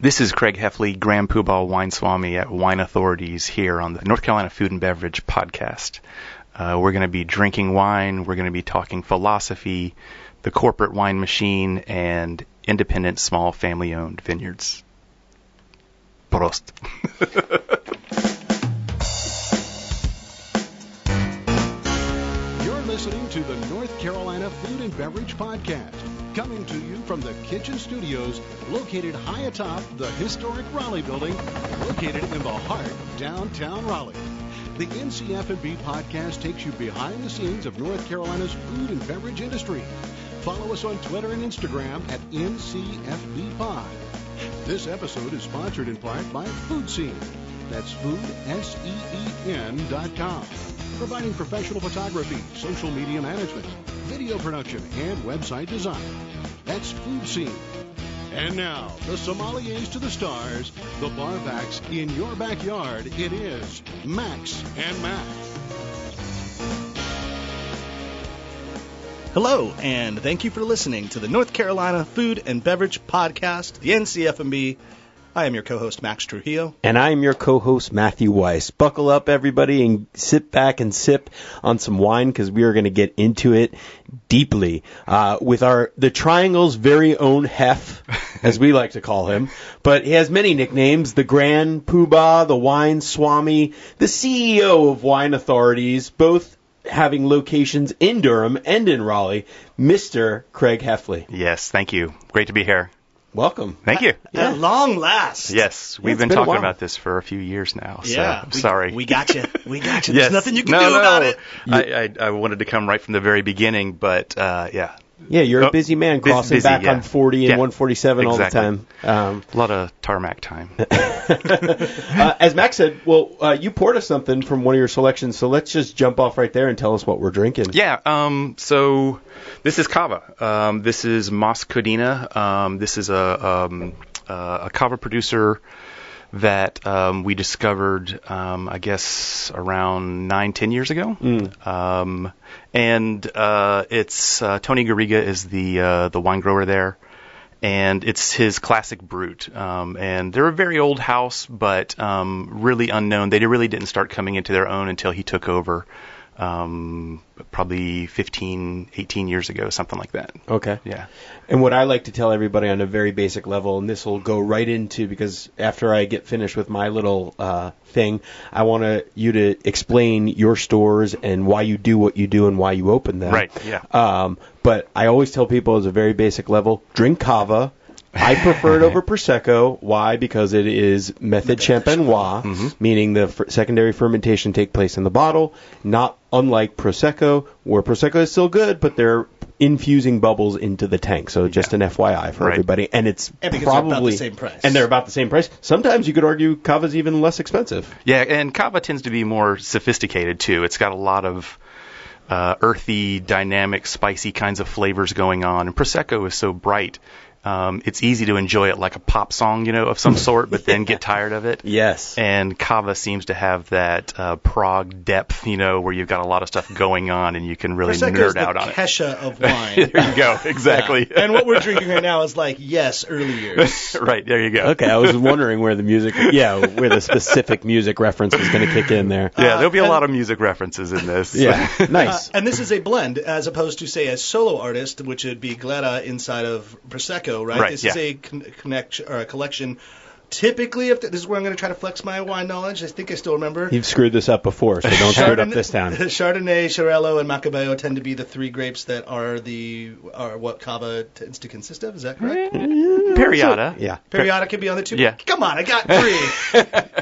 This is Craig Heffley, Grand Poobah Wine Swami at Wine Authorities here on the North Carolina Food and Beverage Podcast. We're going to be drinking wine, we're going to be talking philosophy, the corporate wine machine, and independent small family-owned vineyards. Prost. You're listening to the North Carolina Food and Beverage Podcast, coming to you from the Kitchen Studios, located high atop the historic Raleigh building, located in the heart of downtown Raleigh. The NC F&B podcast takes you behind the scenes of North Carolina's food and beverage industry. Follow us on Twitter and Instagram at NCFBpod. This episode is sponsored in part by Food Scene. That's food, SEEN.com. Providing professional photography, social media management, video production, and website design. That's Food Scene. And now, the sommeliers to the stars, the barbacks in your backyard. It is Max and Matt. Hello, and thank you for listening to the North Carolina Food and Beverage Podcast, the NC F&B. I am your co-host, Max Trujillo. And I am your co-host, Matthew Weiss. Buckle up, everybody, and sit back and sip on some wine, because we are going to get into it deeply with the Triangle's very own Heff, as we like to call him. But he has many nicknames: the Grand Poobah, the Wine Swami, the CEO of Wine Authorities, both having locations in Durham and in Raleigh, Mr. Craig Heffley. Yes, thank you. Great to be here. Welcome. Thank you. At long last. Yes, we've been talking about this for a few years now, so I'm sorry. We got you. We got you. Yes. There's nothing you can do about it. I wanted to come right from the very beginning, but yeah. Yeah, you're a busy man, crossing busy, back on 40 and 147 exactly. all the time. A lot of tarmac time. As Max said, you poured us something from one of your selections, so let's just jump off right there and tell us what we're drinking. Yeah, so this is Cava. This is Mas Codina. This is a Cava producer that we discovered, I guess, around 9-10 years ago. And it's Tony Garriga is the wine grower there, and it's his classic brut. And they're a very old house, but really unknown. They really didn't start coming into their own until he took over. Probably 15, 18 years ago, something like that. Okay. Yeah. And what I like to tell everybody on a very basic level, and this will go right into, because after I get finished with my little thing, I want you to explain your stores and why you do what you do and why you open them. Right, yeah. But I always tell people as a very basic level, drink Cava. I prefer it over Prosecco. Why? Because it is method champenois, meaning the secondary fermentation take place in the bottle, not unlike Prosecco, where Prosecco is still good, but they're infusing bubbles into the tank. So just an FYI for everybody. And it's because probably they're about the same price. And they're about the same price. Sometimes you could argue Cava's even less expensive. Yeah, and Cava tends to be more sophisticated, too. It's got a lot of earthy, dynamic, spicy kinds of flavors going on. And Prosecco is so bright. It's easy to enjoy it like a pop song, of some sort, but then get tired of it. Yes. And Cava seems to have that Prague depth, where you've got a lot of stuff going on and you can really nerd out on it. Kesha of wine. There you go. Exactly. Yeah. And what we're drinking right now is early years. Right. There you go. Okay. I was wondering where the specific music reference was going to kick in there. Yeah. There'll be a lot of music references in this. Yeah. Nice. And this is a blend as opposed to, say, a solo artist, which would be Glera inside of Prosecco. Right? This is a collection. Typically, this is where I'm going to try to flex my wine knowledge. I think I still remember. You've screwed this up before, so don't screw it up this time. Chardonnay, Xarello, and Macabeo tend to be the three grapes that are what Cava tends to consist of. Is that correct? Periata. Yeah. Periata could be on the two. Yeah. Come on, I got three.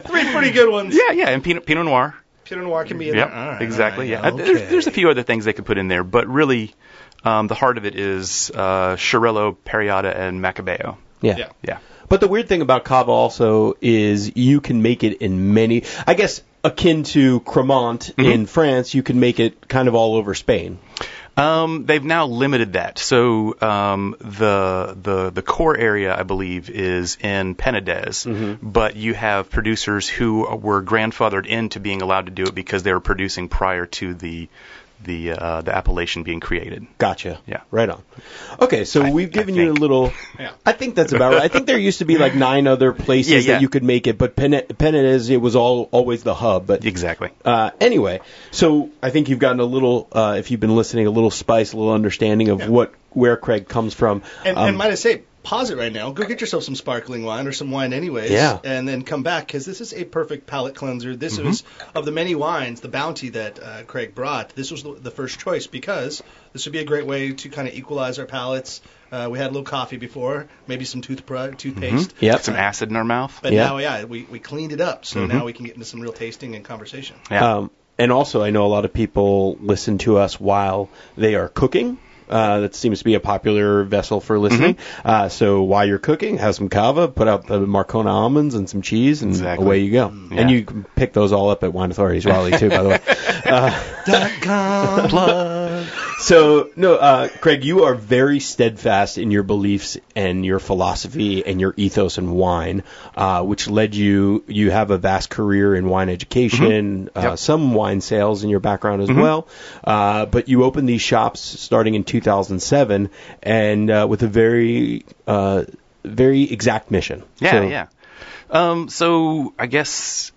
Three pretty good ones. Yeah, and Pinot Noir. Pinot Noir can be in there. All right, exactly. All right. Yeah. Okay. There's a few other things they could put in there, but really, the heart of it is Xarello, Periata, and Macabeo. Yeah. Yeah. But the weird thing about Cava also is you can make it in many, I guess, akin to Cremant in France, you can make it kind of all over Spain. They've now limited that. So the core area, I believe, is in Penedès, but you have producers who were grandfathered into being allowed to do it because they were producing prior to the the appellation being created. Gotcha. Yeah. Right on. Okay, so we've given you a little. Yeah. I think that's about right. I think there used to be like 9 other places that you could make it, but Penedez, it was always the hub. But Exactly. Anyway, so I think you've gotten a little, if you've been listening, a little spice, a little understanding of where Craig comes from. And might I say, pause it right now. Go get yourself some sparkling wine or some wine anyways. Yeah. And then come back, because this is a perfect palate cleanser. This was, of the many wines, the bounty that Craig brought, this was the first choice, because this would be a great way to kind of equalize our palates. We had a little coffee before, maybe some toothpaste. Yep. Some acid in our mouth. But now, we cleaned it up, so now we can get into some real tasting and conversation. Yeah. And also, I know a lot of people listen to us while they are cooking. That seems to be a popular vessel for listening. So while you're cooking, have some cava, put out the Marcona almonds and some cheese, and away you go. Yeah. And you can pick those all up at Wine Authority's Raleigh, too, by the way. .com plug. So, no, Craig, you are very steadfast in your beliefs and your philosophy and your ethos in wine, which led you have a vast career in wine education, some wine sales in your background as well. But you opened these shops starting in 2007 and with a very, very exact mission. So I guess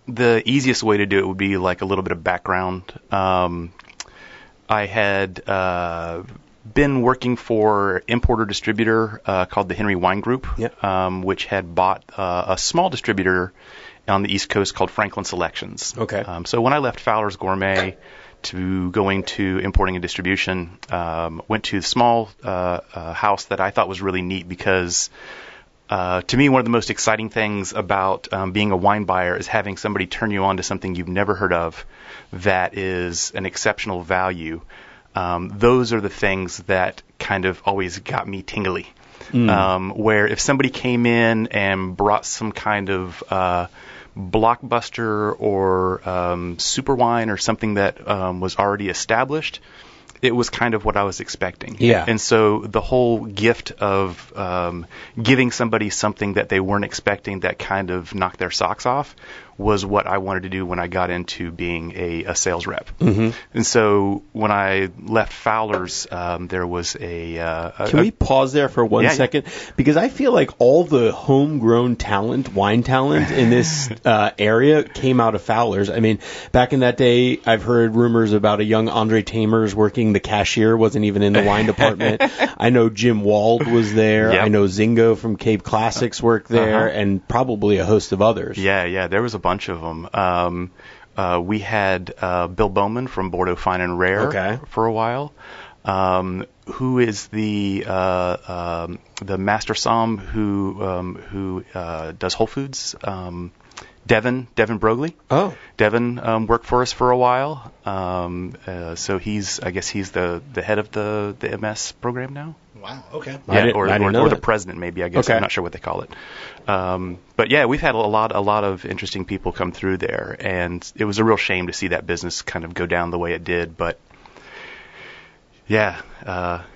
the easiest way to do it would be like a little bit of background. I had been working for importer-distributor called the Henry Wine Group, which had bought a small distributor on the East Coast called Franklin Selections. Okay. So when I left Fowler's Gourmet to going to importing and distribution, went to the small house that I thought was really neat because to me, one of the most exciting things about being a wine buyer is having somebody turn you on to something you've never heard of that is an exceptional value. Those are the things that kind of always got me tingly. Where if somebody came in and brought some kind of blockbuster or super wine or something that was already established, it was kind of what I was expecting. Yeah. And so the whole gift of giving somebody something that they weren't expecting that kind of knocked their socks off was what I wanted to do when I got into being a sales rep. And so when I left Fowler's, there was Can we pause there for one second? Because I feel like all the homegrown talent, wine talent in this area came out of Fowler's. I mean, back in that day, I've heard rumors about a young Andre Tamers working the cashier, wasn't even in the wine department. I know Jim Wald was there. I know Zingo from Cape Classics worked there, and probably a host of others. Yeah, there was a bunch of them. We had Bill Bowman from Bordeaux Fine and Rare for a while, who is the master somm who does Whole Foods. Devin Brogley. Oh, Devin worked for us for a while. So I guess he's the head of the MS program now. Wow. Okay. Yeah, or the president, maybe. I guess I'm not sure what they call it. But yeah, we've had a lot of interesting people come through there, and it was a real shame to see that business kind of go down the way it did. But yeah,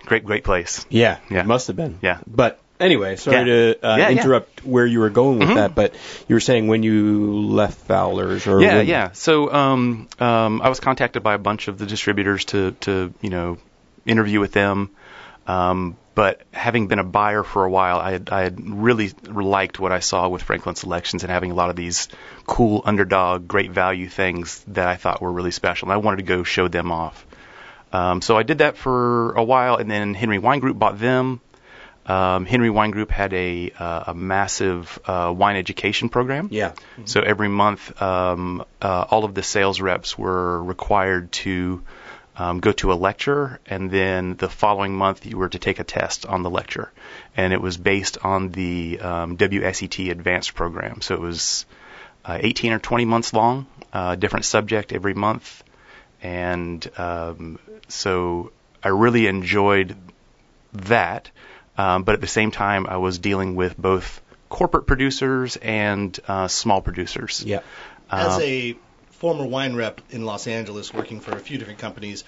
great place. Yeah, it must have been. Yeah, but. Anyway, sorry to interrupt where you were going with that, but you were saying when you left Fowler's or So I was contacted by a bunch of the distributors to interview with them. But having been a buyer for a while, I had really liked what I saw with Franklin Selections and having a lot of these cool underdog, great value things that I thought were really special. And I wanted to go show them off. So I did that for a while, and then Henry Wine Group bought them. Henry Wine Group had a massive wine education program. Yeah. So every month, all of the sales reps were required to go to a lecture, and then the following month you were to take a test on the lecture. And it was based on the WSET Advanced program. So it was 18 or 20 months long, different subject every month. And so I really enjoyed that. But at the same time, I was dealing with both corporate producers and small producers. Yeah. As a former wine rep in Los Angeles, working for a few different companies,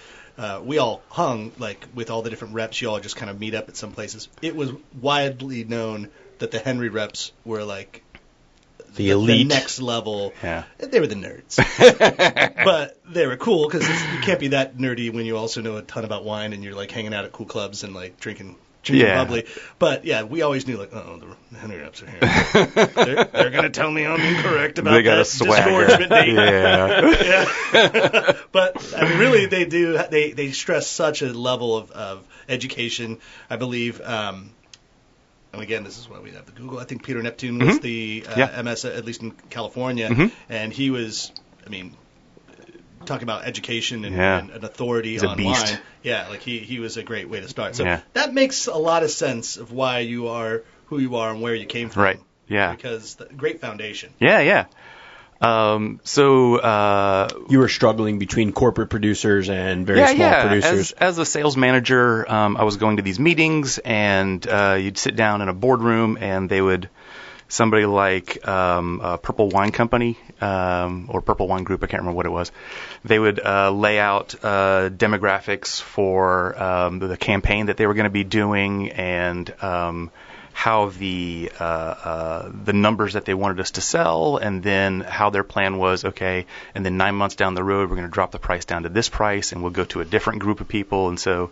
we all hung, like, with all the different reps. You all just kind of meet up at some places. It was widely known that the Henry reps were, like, the elite, the next level. Yeah. They were the nerds, but they were cool because you can't be that nerdy when you also know a ton about wine and you're like hanging out at cool clubs and like drinking bubbly. But yeah, we always knew like, the Henry Ups are here. they're gonna tell me I'm incorrect about they got that a swagger. disgorgement date. Yeah. But I mean, really, they do. They stress such a level of education. I believe. And again, this is why we have the Google. I think Peter Neptune was the MS, at least in California, and he was. I mean. Talking about education and an authority on wine. Yeah, like he was a great way to start. So that makes a lot of sense of why you are who you are and where you came from. Right, yeah. Because great foundation. Yeah. So you were struggling between corporate producers and very small producers. As a sales manager, I was going to these meetings, and you'd sit down in a boardroom, and they would somebody like Purple Wine Company or Purple Wine Group, I can't remember what it was. They would lay out demographics for the campaign that they were going to be doing and how the numbers that they wanted us to sell, and then how their plan was, okay, and then 9 months down the road, we're going to drop the price down to this price, and we'll go to a different group of people. And so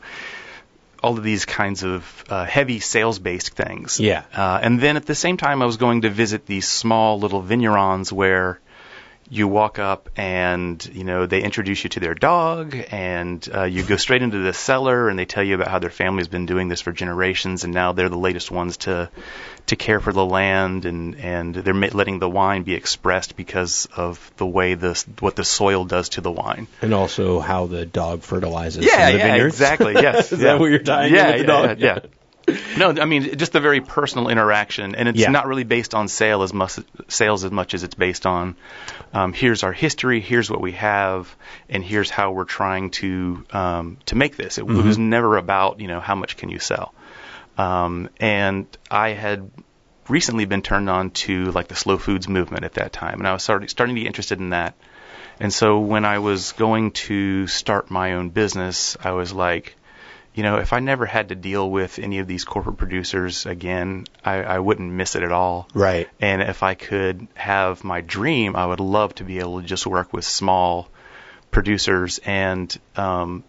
all of these kinds of heavy sales-based things. Yeah. And then at the same time, I was going to visit these small little vignerons where you walk up and, they introduce you to their dog, and you go straight into the cellar, and they tell you about how their family's been doing this for generations, and now they're the latest ones to care for the land, and they're letting the wine be expressed because of the way what the soil does to the wine. And also how the dog fertilizes the vineyards. Exactly, yes. Is that what you're tying in with the dog? Yeah. No, I mean, just a very personal interaction, and it's not really based on sales as much as it's based on here's our history, here's what we have, and here's how we're trying to make this. It was never about, how much can you sell. And I had recently been turned on to like the slow foods movement at that time, and I was starting to get interested in that. And so when I was going to start my own business, I was like, if I never had to deal with any of these corporate producers again, I wouldn't miss it at all. Right. And if I could have my dream, I would love to be able to just work with small producers and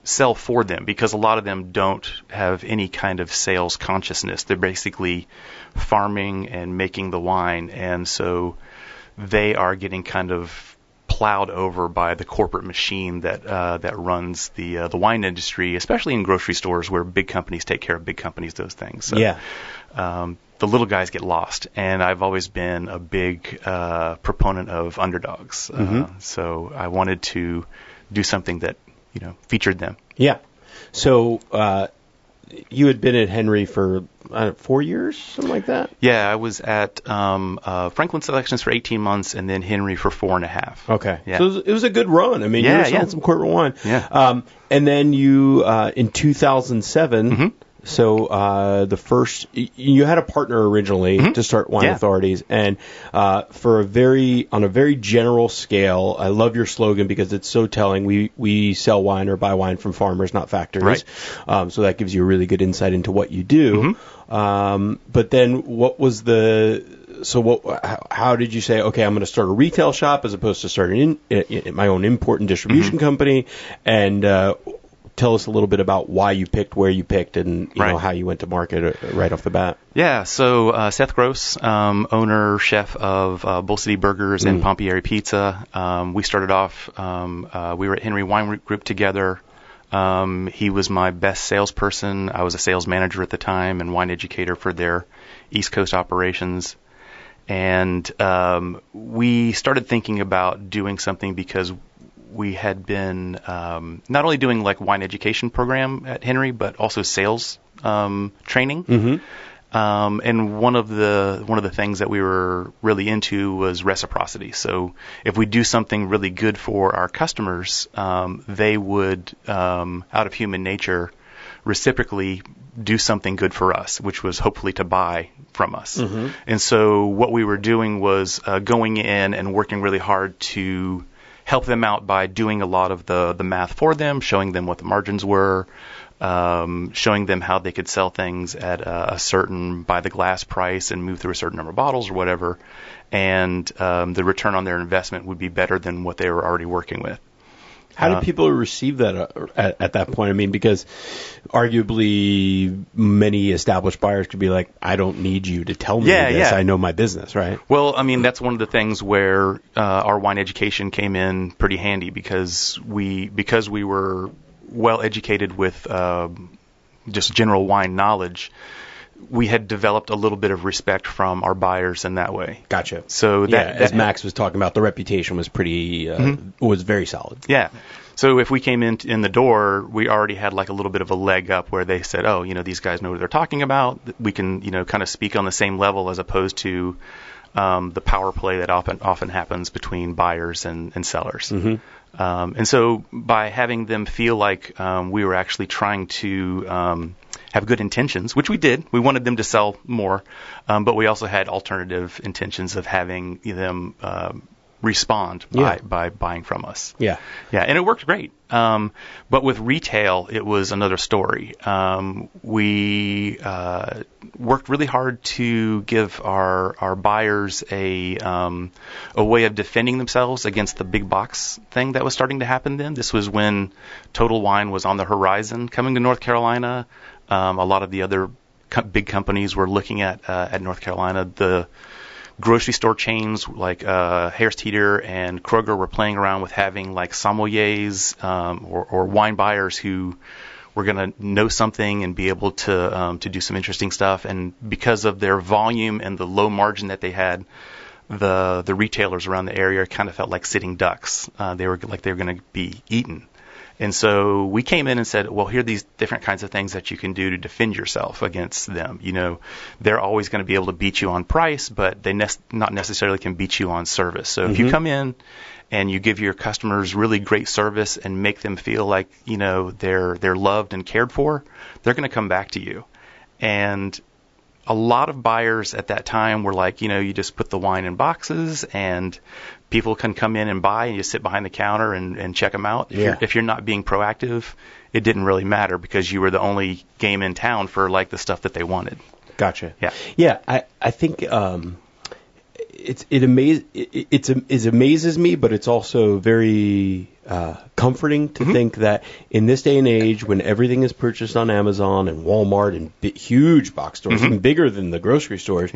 sell for them, because a lot of them don't have any kind of sales consciousness. They're basically farming and making the wine, and so they are getting kind of plowed over by the corporate machine that runs the wine industry, especially in grocery stores where big companies take care of big companies, those things. So, the little guys get lost, and I've always been a big proponent of underdogs. So I wanted to do something that featured them. Yeah. So you had been at Henry for 4 years, something like that? Yeah, I was at Franklin Selections for 18 months and then Henry for 4.5. Okay. Yeah. So it was a good run. I mean, you were selling some corporate wine. Yeah. And then you, in 2007, so the first, you had a partner originally to start Wine Authorities, and on a very general scale, I love your slogan because it's so telling. We sell wine or buy wine from farmers, not factories. Right. So that gives you a really good insight into what you do. But then what was how did you say, okay, I'm going to start a retail shop as opposed to starting my own import and distribution company? And tell us a little bit about why you picked where you picked and how you went to market right off the bat. Yeah, so Seth Gross, owner, chef of Bull City Burgers and Pompieri Pizza. We started off, we were at Henry Wine Group together. He was my best salesperson. I was a sales manager at the time and wine educator for their East Coast operations. And we started thinking about doing something because we had been not only doing like wine education program at Henry, but also sales training. And one of the things that we were really into was reciprocity. So if we do something really good for our customers, they would, out of human nature, reciprocally do something good for us, which was hopefully to buy from us. And so what we were doing was going in and working really hard to help them out by doing a lot of the math for them, showing them what the margins were, showing them how they could sell things at a certain by the glass price and move through a certain number of bottles or whatever, and the return on their investment would be better than what they were already working with. How did people receive that at that point? I mean, because arguably many established buyers could be like, I don't need you to tell me this. Yeah. I know my business, right? Well, I mean, that's one of the things where our wine education came in pretty handy because we were well educated with just general wine knowledge. We had developed a little bit of respect from our buyers in that way. Gotcha. So as Max was talking about, the reputation was pretty was very solid. Yeah. So if we came in the door, we already had like a little bit of a leg up where they said, oh, these guys know what they're talking about. We can, kind of speak on the same level as opposed to the power play that often happens between buyers and sellers. Mm-hmm. And so by having them feel like we were actually trying to have good intentions, which we did. We wanted them to sell more, but we also had alternative intentions of having them respond by buying from us. Yeah, and it worked great. But with retail, it was another story. We worked really hard to give our buyers a way of defending themselves against the big box thing that was starting to happen then. This was when Total Wine was on the horizon coming to North Carolina. A lot of the other big companies were looking at North Carolina. The grocery store chains like Harris Teeter and Kroger were playing around with having like sommeliers or wine buyers who were going to know something and be able to do some interesting stuff. And because of their volume and the low margin that they had, the retailers around the area kind of felt like sitting ducks. They were going to be eaten. And so we came in and said, well, here are these different kinds of things that you can do to defend yourself against them. They're always going to be able to beat you on price, but they not necessarily can beat you on service. So if you come in and you give your customers really great service and make them feel like, they're loved and cared for, they're going to come back to you. And a lot of buyers at that time were like, you just put the wine in boxes and people can come in and buy and you sit behind the counter and check them out. If you're not being proactive, it didn't really matter because you were the only game in town for like the stuff that they wanted. Gotcha. Yeah. I think it amazes me, but it's also very comforting to think that in this day and age, when everything is purchased on Amazon and Walmart and huge box stores, even bigger than the grocery stores,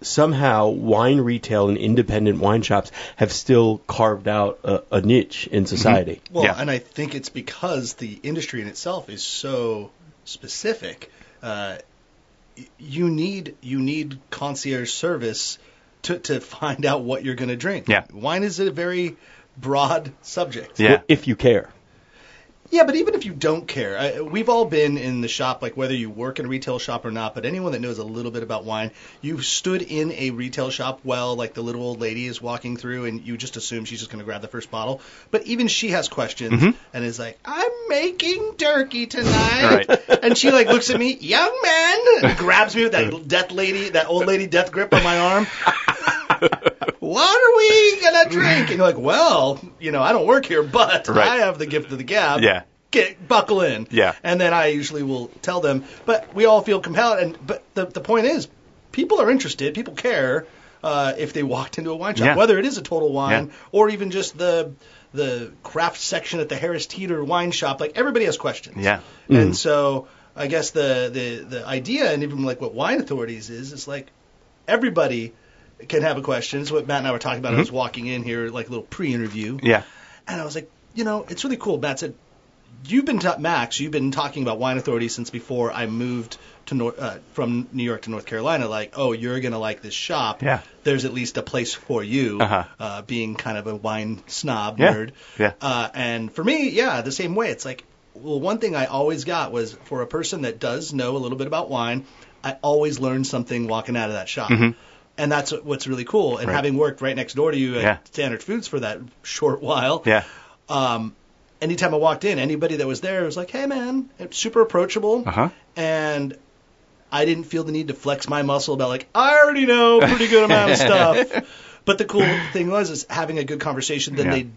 somehow wine retail and independent wine shops have still carved out a niche in society. Well, and I think it's because the industry in itself is so specific. You need concierge service to find out what you're going to drink. Yeah. Wine is a very broad subject. Yeah. If you care. Yeah, but even if you don't care, we've all been in the shop, like whether you work in a retail shop or not, but anyone that knows a little bit about wine, you've stood in a retail shop while like the little old lady is walking through and you just assume she's just going to grab the first bottle. But even she has questions and is like, I'm making turkey tonight. Right. And she like looks at me, young man, and grabs me with that old lady death grip on my arm. What are we going to drink? And you're like, well, I don't work here, but I have the gift of the gab. Yeah. Buckle in. Yeah. And then I usually will tell them, but we all feel compelled. But the point is, people are interested, people care if they walked into a wine shop, whether it is a Total Wine or even just the craft section at the Harris Teeter wine shop. Like, everybody has questions. Yeah. And so I guess the idea, and even like what Wine Authorities is like everybody can have a question. It's what Matt and I were talking about. I was walking in here, like a little pre-interview. Yeah. And I was like, it's really cool. Matt said, Max, you've been talking about Wine Authority since before I moved to from New York to North Carolina. Like, oh, you're going to like this shop. Yeah. There's at least a place for you, being kind of a wine snob nerd. Yeah. And for me, the same way. It's like, well, one thing I always got was for a person that does know a little bit about wine, I always learned something walking out of that shop. And that's what's really cool. And having worked right next door to you at Standard Foods for that short while, anytime I walked in, anybody that was there was like, hey, man, it's super approachable. And I didn't feel the need to flex my muscle about like, I already know a pretty good amount of stuff. But the cool thing was having a good conversation, then they'd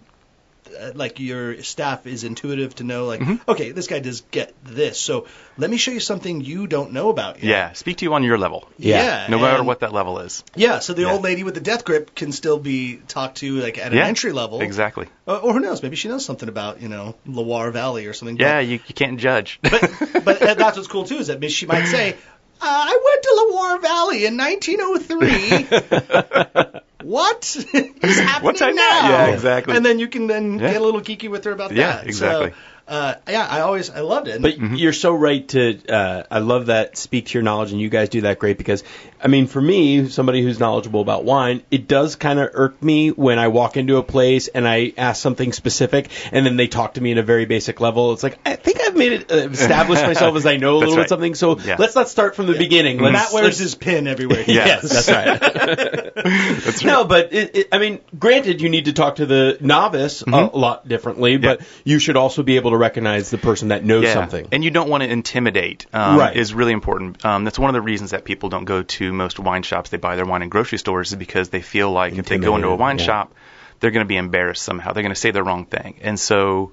like your staff is intuitive to know, like, okay, this guy does get this, so let me show you something you don't know about yet. Yeah, speak to you on your level. Yeah. No matter what that level is. Yeah, so the old lady with the death grip can still be talked to like at an entry level. Exactly. Or who knows, maybe she knows something about, Loire Valley or something. Yeah, you can't judge. But that's what's cool, too, is that she might say, I went to Loire Valley in 1903. What is happening What's that now? Yeah, exactly. And then you can get a little geeky with her about that. Yeah, exactly. So, I loved it. But you're so right to, I love that, speak to your knowledge, and you guys do that great because, I mean, for me, somebody who's knowledgeable about wine, it does kind of irk me when I walk into a place and I ask something specific and then they talk to me in a very basic level. It's like, I think I've made it, established myself as I know a little bit something, so let's not start from the beginning. Matt wears his pin everywhere. Yes, that's right. That's right. No, but, I mean, granted, you need to talk to the novice a lot differently, but you should also be able to recognize the person that knows something. And you don't want to intimidate, is really important. That's one of the reasons that people don't go to most wine shops. They buy their wine in grocery stores is because they feel like if they go into a wine shop, they're going to be embarrassed somehow. They're going to say the wrong thing. And so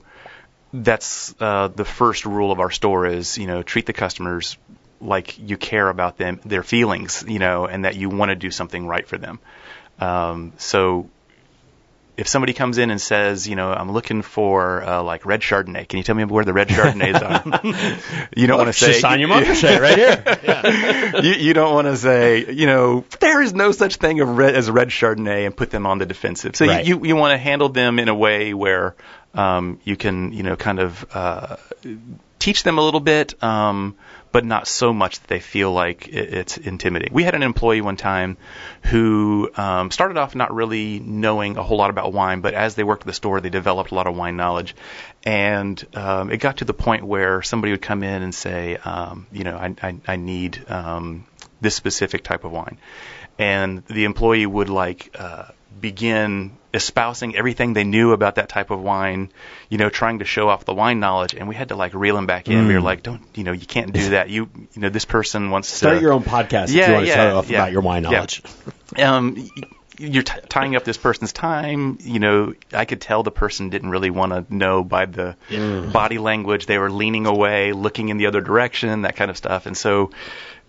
that's the first rule of our store is, treat the customers like you care about them, their feelings, and that you want to do something right for them. So if somebody comes in and says, I'm looking for like red Chardonnay, can you tell me where the red Chardonnays are? You don't want to say Chassagne Montrachet right here. You don't want to say, there is no such thing as red Chardonnay and put them on the defensive. So you want to handle them in a way where you can kind of teach them a little bit, but not so much that they feel like it's intimidating. We had an employee one time who started off not really knowing a whole lot about wine, but as they worked at the store, they developed a lot of wine knowledge. And it got to the point where somebody would come in and say, I need this specific type of wine. And the employee would begin espousing everything they knew about that type of wine, trying to show off the wine knowledge, and we had to reel him back in. We were like, don't, you can't do that. This person wants to start your own podcast if you want to start off about your wine knowledge. You're tying up this person's time. I could tell the person didn't really want to know by the body language. They were leaning away, looking in the other direction, that kind of stuff. And so,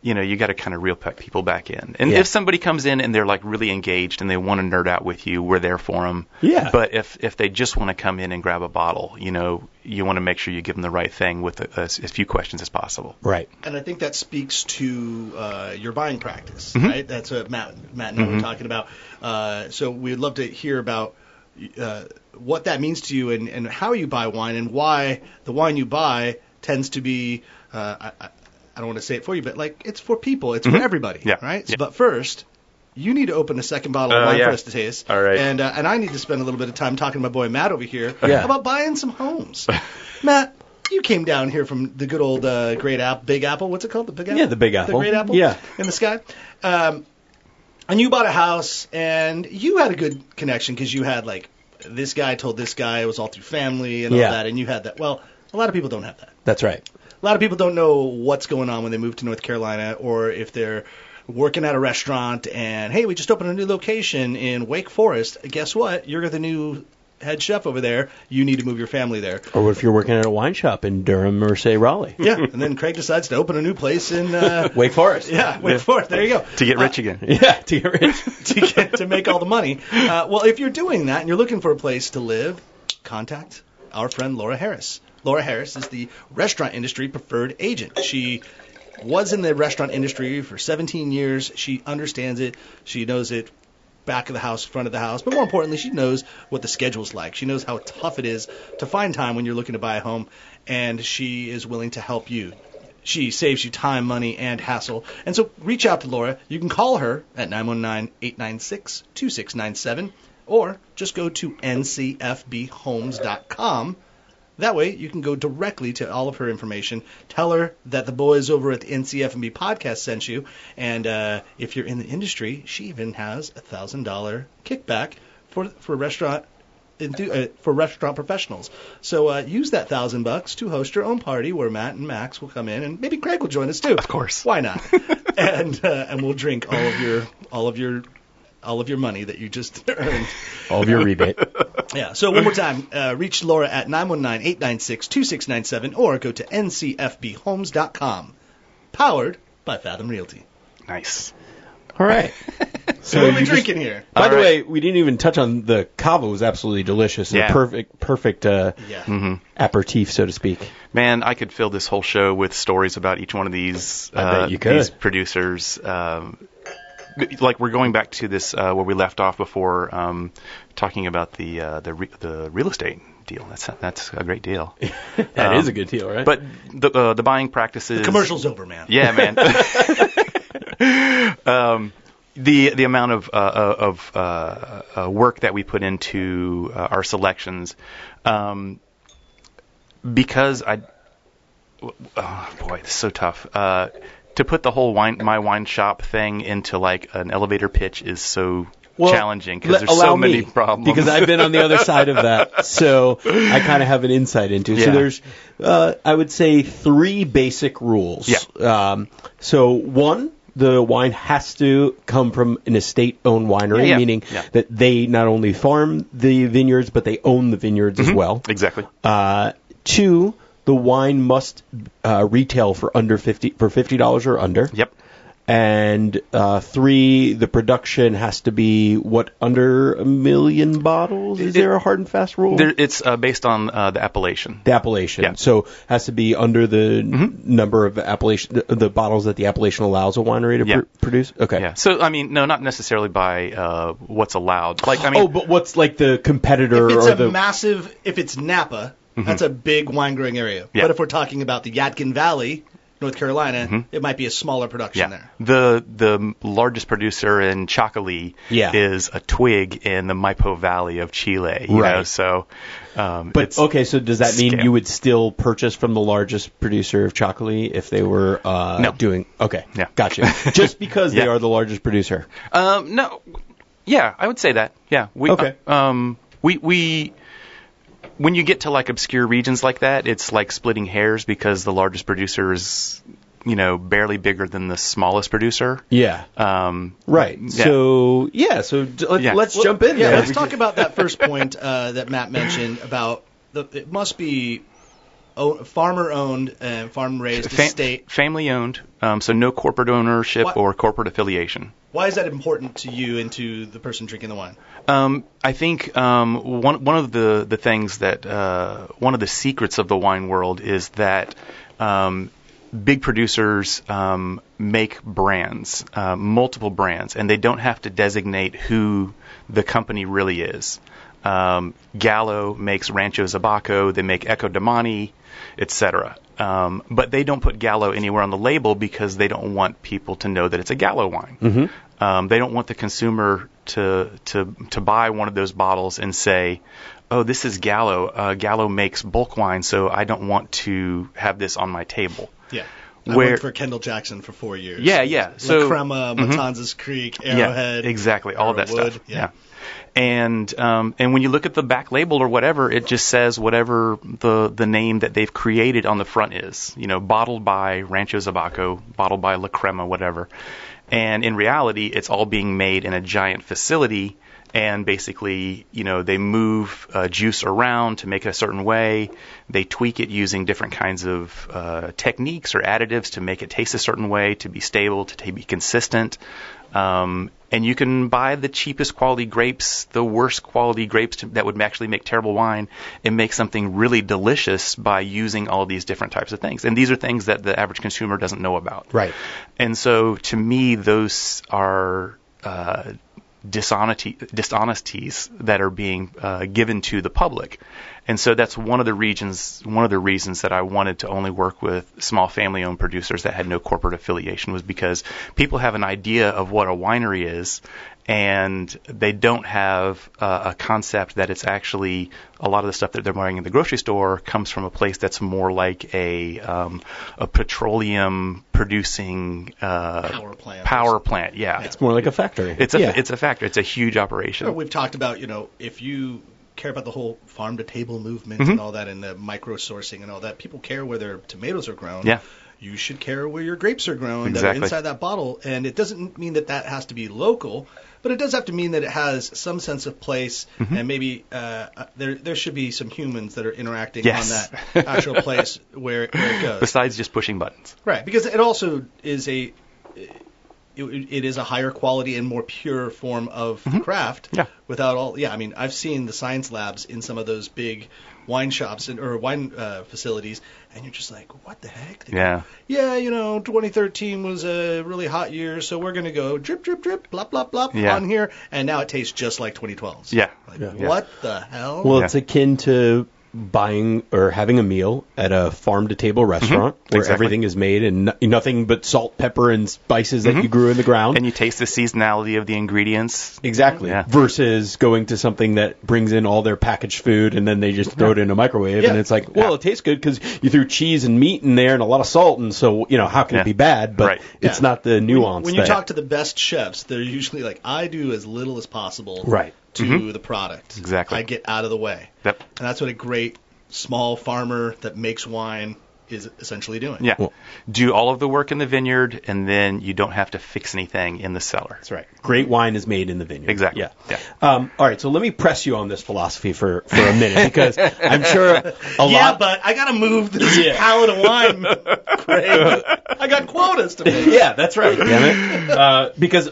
you got to kind of reel people back in. And if somebody comes in and they're really engaged and they want to nerd out with you, we're there for them. Yeah. But if they just want to come in and grab a bottle, you want to make sure you give them the right thing with as few questions as possible. Right. And I think that speaks to your buying practice, right? That's what Matt and I were talking about. So we'd love to hear about what that means to you and how you buy wine and why the wine you buy tends to be I don't want to say it for you, but it's for people. It's for everybody, right? Yeah. But first, you need to open a second bottle of wine for us to taste. All right. And I need to spend a little bit of time talking to my boy Matt over here about buying some homes. Matt, you came down here from the good old Big Apple. What's it called? The Big Apple? Yeah, the Big Apple. The Great Apple? Yeah. In the sky. And you bought a house, and you had a good connection because you had, this guy told this guy. It was all through family and all that, and you had that. Well, a lot of people don't have that. That's right. A lot of people don't know what's going on when they move to North Carolina, or if they're working at a restaurant and, hey, we just opened a new location in Wake Forest. Guess what? You're the new head chef over there. You need to move your family there. Or what if you're working at a wine shop in Durham or, say, Raleigh? Yeah, and then Craig decides to open a new place in Wake Forest. Yeah, Wake Forest. There you go. To get rich again. Yeah, to get rich. to make all the money. Well, if you're doing that and you're looking for a place to live, contact our friend Laura Harris. Laura Harris is the restaurant industry preferred agent. She was in the restaurant industry for 17 years. She understands it. She knows it back of the house, front of the house. But more importantly, she knows what the schedule's like. She knows how tough it is to find time when you're looking to buy a home, and she is willing to help you. She saves you time, money, and hassle. And so reach out to Laura. You can call her at 919-896-2697, or just go to ncfbhomes.com. That way, you can go directly to all of her information. Tell her that the boys over at the NC F&B podcast sent you. And if you're in the industry, she even has a $1,000 kickback for restaurant professionals. So use that $1,000 to host your own party where Matt and Max will come in, and maybe Craig will join us too. Of course. Why not? and we'll drink all of your money that you just earned. All of your rebate. Yeah, so one more time, reach Laura at 919-896-2697 or go to ncfbhomes.com. Powered by Fathom Realty. Nice. All right. So what are we drinking here? By the way, we didn't even touch on the cava was absolutely delicious. Yeah. A perfect aperitif, so to speak. Man, I could fill this whole show with stories about each one of these these producers. Like we're going back to this where we left off before, talking about the real estate deal. That's a great deal. That is a good deal, right? But the buying practices. The commercial's over, man. Yeah, man. The amount of work that we put into our selections, because boy, it's so tough. To put the whole my wine shop thing into like an elevator pitch is so challenging because there's so many problems. Because I've been on the other side of that, so I kind of have an insight into it. Yeah. So there's, I would say, 3 basic rules. Yeah. So one, the wine has to come from an estate-owned winery, meaning that they not only farm the vineyards, but they own the vineyards as well. Exactly. 2, the wine must retail for $50 or under. Yep. And 3, the production has to be under 1 million bottles. Is there a hard and fast rule? It's based on the appellation. The appellation. Yeah. So has to be under the number of appellation, the bottles that the appellation allows a winery to produce. Okay. Yeah. So I mean, no, not necessarily by what's allowed. Like I mean, but what's like the competitor? If it's Napa, that's a big wine growing area. Yeah. But if we're talking about the Yadkin Valley, North Carolina, it might be a smaller production there. The largest producer in Chacali is a twig in the Maipo Valley of Chile. You know, so. So does that mean you would still purchase from the largest producer of Chacali if they were doing? Okay, gotcha. Just because they are the largest producer. No, yeah, I would say that. Yeah, we when you get to like obscure regions like that, it's like splitting hairs because the largest producer is, barely bigger than the smallest producer. Yeah. Right. Yeah. So let's jump in. Yeah, let's talk about that first point that Matt mentioned about it must be farmer-owned and farm-raised estate. Family-owned, so no corporate ownership or corporate affiliation. Why is that important to you and to the person drinking the wine? I think one of the things that one of the secrets of the wine world is that big producers make brands, multiple brands, and they don't have to designate who the company really is. Gallo makes Rancho Zabaco, they make Eco Domani, etc. But they don't put Gallo anywhere on the label because they don't want people to know that it's a Gallo wine. Mm-hmm. They don't want the consumer to buy one of those bottles and say, oh, this is Gallo. Gallo makes bulk wine, so I don't want to have this on my table. Yeah. I worked for Kendall Jackson for 4 years. Yeah. So La Crema, Matanzas Creek, Arrowhead. Yeah, exactly. All of that stuff. Yeah. And when you look at the back label or whatever, it just says whatever the name that they've created on the front is. Bottled by Rancho Zabaco, bottled by La Crema, whatever. And in reality, it's all being made in a giant facility. And basically, they move juice around to make it a certain way. They tweak it using different kinds of techniques or additives to make it taste a certain way, to be stable, to be consistent. And you can buy the cheapest quality grapes, the worst quality grapes that would actually make terrible wine, and make something really delicious by using all these different types of things. And these are things that the average consumer doesn't know about. Right. And so, to me, those are dishonesties that are being given to the public. And so that's one of the reasons that I wanted to only work with small family-owned producers that had no corporate affiliation, was because people have an idea of what a winery is, and they don't have a concept that it's actually a lot of the stuff that they're buying in the grocery store comes from a place that's more like a petroleum producing power plant. Yeah, it's more like a factory. It's a factory. It's a huge operation. Well, we've talked about if you care about the whole farm to table movement and all that, and the micro sourcing and all that, people care where their tomatoes are grown. Yeah. you should care where your grapes are grown that Exactly. are inside that bottle. And it doesn't mean that has to be local, but it does have to mean that it has some sense of place, and maybe there should be some humans that are interacting Yes. on that actual place where it goes. Besides just pushing buttons. Right, because it also is it is a higher quality and more pure form of craft. Yeah. Without all, I mean, I've seen the science labs in some of those big wine shops or wine facilities, and you're just like, what the heck? They Yeah. go, 2013 was a really hot year, so we're going to go drip, drip, drip, blop, blop, blop on here, and now it tastes just like 2012's. Yeah. Like, what the hell? Well, it's akin to buying or having a meal at a farm-to-table restaurant where Exactly. everything is made and nothing but salt, pepper, and spices that you grew in the ground. And you taste the seasonality of the ingredients. Exactly. Yeah. Versus going to something that brings in all their packaged food and then they just throw it in a microwave and it's like, well, it tastes good because you threw cheese and meat in there and a lot of salt, and so, how can it be bad? But it's not the nuance. When you talk to the best chefs, they're usually like, I do as little as possible to the product. Exactly. I get out of the way. Yep. And that's what a great small farmer that makes wine is essentially doing. Yeah. Do all of the work in the vineyard, and then you don't have to fix anything in the cellar. That's right. Great wine is made in the vineyard. Exactly. Yeah. All right, so let me press you on this philosophy for a minute, because I'm sure a lot... but I got to move this pallet of wine, Craig. I got quotas to make. Yeah, that's right. Damn it. Because,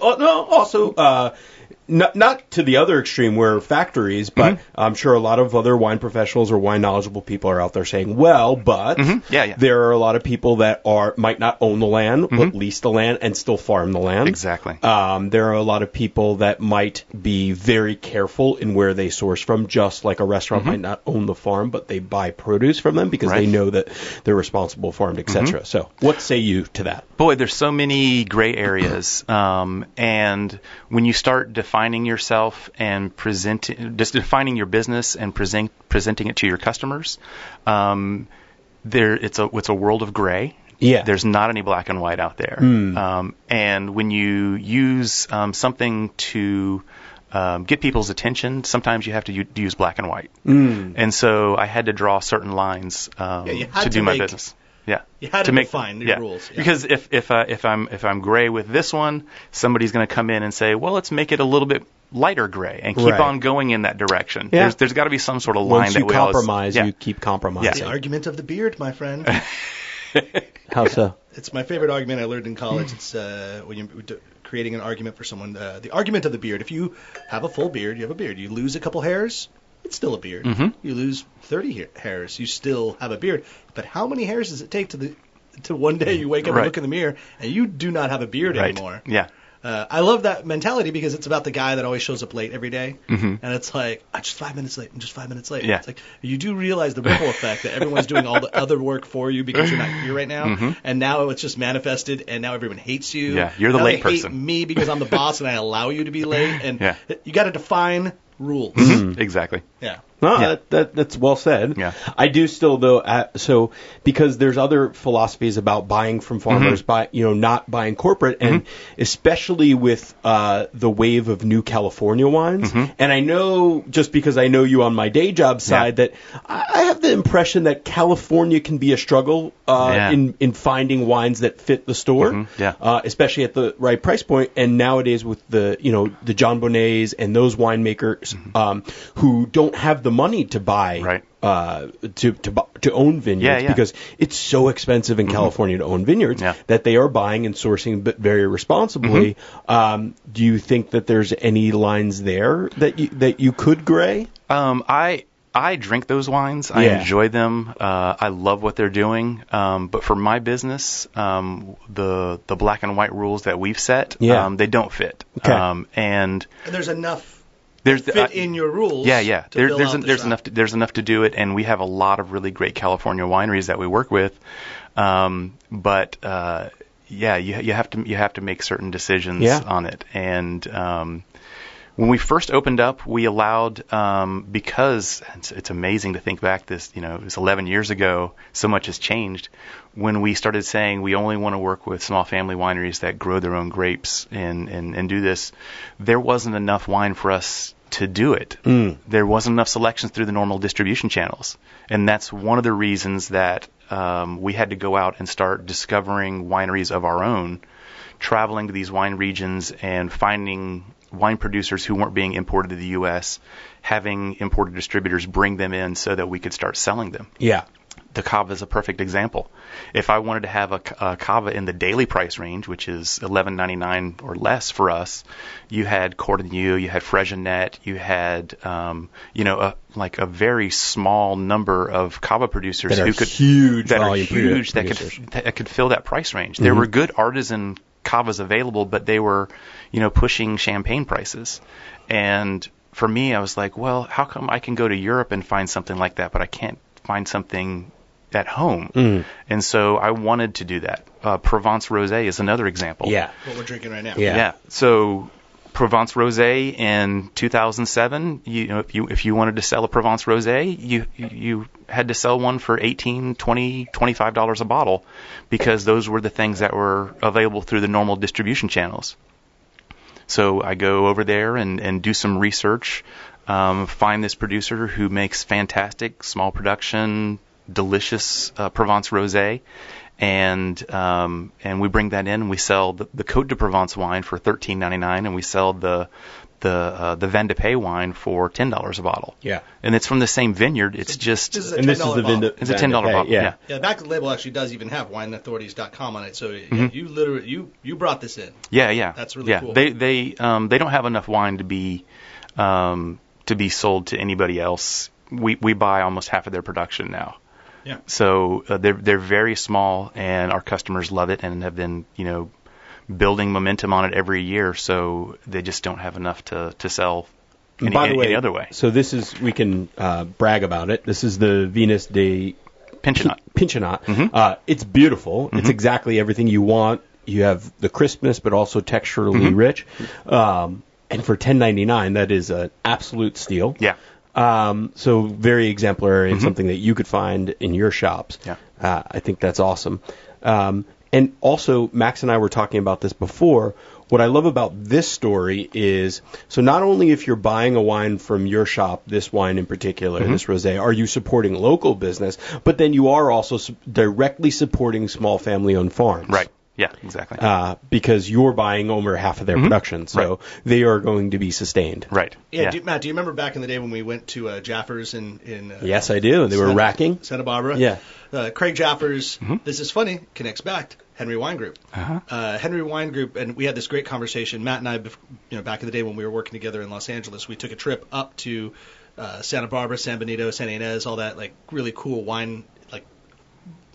not to the other extreme where factories, but I'm sure a lot of other wine professionals or wine knowledgeable people are out there saying, well, but there are a lot of people that might not own the land, but lease the land and still farm the land. Exactly. There are a lot of people that might be very careful in where they source from, just like a restaurant might not own the farm, but they buy produce from them because they know that they're responsible for it, etc. So what say you to that? Boy, there's so many gray areas, and when you start defining yourself and defining your business and presenting it to your customers, it's a world of gray. Yeah. There's not any black and white out there. And when you use something to get people's attention, sometimes you have to use black and white. And so I had to draw certain lines to do my business. Yeah, you had to define your rules. Yeah. Because if I'm gray with this one, somebody's going to come in and say, well, let's make it a little bit lighter gray and keep on going in that direction. Yeah. There's got to be some sort of line that we compromise. You keep compromising. The argument of the beard, my friend. How so? It's my favorite argument I learned in college. It's when you're creating an argument for someone. The argument of the beard. If you have a full beard, you have a beard. You lose a couple hairs, it's still a beard. You lose 30 hairs, you still have a beard. But how many hairs does it take to one day you wake up and look in the mirror and you do not have a beard anymore? Yeah. I love that mentality because it's about the guy that always shows up late every day. And it's like, I'm just 5 minutes late. I'm just 5 minutes late. Yeah. It's like, you do realize the ripple effect that everyone's doing all the other work for you because you're not here right now. And now it's just manifested, and now everyone hates you. Yeah, you're the now late they person. hate me because I'm the boss and I allow you to be late. And you got to define rules. Exactly. Yeah. No, that's well said. Yeah. I do still, though, because there's other philosophies about buying from farmers, not buying corporate, and especially with the wave of new California wines. And I know, just because I know you on my day job side, that I have the impression that California can be a struggle in finding wines that fit the store, especially at the right price point. And nowadays with the John Bonnets and those winemakers who don't have the money to buy to own vineyards because it's so expensive in California to own vineyards that they are buying and sourcing but very responsibly. Do you think that there's any lines there that you could gray? I drink those wines. I enjoy them. I love what they're doing. But for my business, the black and white rules that we've set, they don't fit. Okay. And there's enough. Fit in your rules. There's enough to do it, and we have a lot of really great California wineries that we work with. But you have to make certain decisions on it. And when we first opened up, we allowed because it's amazing to think back. It was 11 years ago. So much has changed. When we started saying we only want to work with small family wineries that grow their own grapes and do this, there wasn't enough wine for us to do it. There wasn't enough selections through the normal distribution channels. And that's one of the reasons that we had to go out and start discovering wineries of our own, traveling to these wine regions and finding wine producers who weren't being imported to the U.S., having imported distributors bring them in so that we could start selling them. Yeah. The cava is a perfect example. If I wanted to have a cava in the daily price range, which is $11.99 or less for us, you had Cordonnier, you had Frégenet, you had a very small number of cava producers who could huge that could fill that price range. There were good artisan cavas available, but they were, pushing champagne prices. And for me, I was like, well, how come I can go to Europe and find something like that, but I can't find something at home? And so I wanted to do that. Provence Rosé is another example. Yeah, what we're drinking right now. Yeah. So Provence Rosé in 2007, if you wanted to sell a Provence Rosé, you had to sell one for $18, $20, $25 a bottle, because those were the things that were available through the normal distribution channels. So I go over there and do some research, find this producer who makes fantastic small production, delicious Provence Rosé, and we bring that in. And we sell the Côte de Provence wine for $13.99, and we sell the Vin de Paix wine for $10 a bottle. Yeah, and it's from the same vineyard. It's just this is a $10 bottle. It's a $10 bottle. Yeah. The back of the label actually does even have wineauthorities.com on it. So you literally you brought this in. Yeah. That's really cool. They don't have enough wine to be sold to anybody else. We buy almost half of their production now. Yeah. So they're very small, and our customers love it and have been building momentum on it every year. So they just don't have enough to sell any other way. So this is, we can brag about it. This is the Venus de Pinchinat. It's beautiful. It's exactly everything you want. You have the crispness, but also texturally rich. And for $10.99, that is an absolute steal. Yeah. So very exemplary and something that you could find in your shops. Yeah. I think that's awesome. And also, Max and I were talking about this before. What I love about this story is, so not only if you're buying a wine from your shop, this wine in particular, this rosé, are you supporting local business, but then you are also directly supporting small family-owned farms. Right. Yeah, exactly. Because you're buying over half of their production, so they are going to be sustained. Right. Yeah. Matt, do you remember back in the day when we went to Jaffer's in Yes, I do. And they were racking. Santa Barbara. Yeah. Craig Jaffer's, this is funny, connects back to Henry Wine Group. Henry Wine Group, and we had this great conversation. Matt and I, back in the day when we were working together in Los Angeles, we took a trip up to Santa Barbara, San Benito, Santa Ynez, all that really cool wine,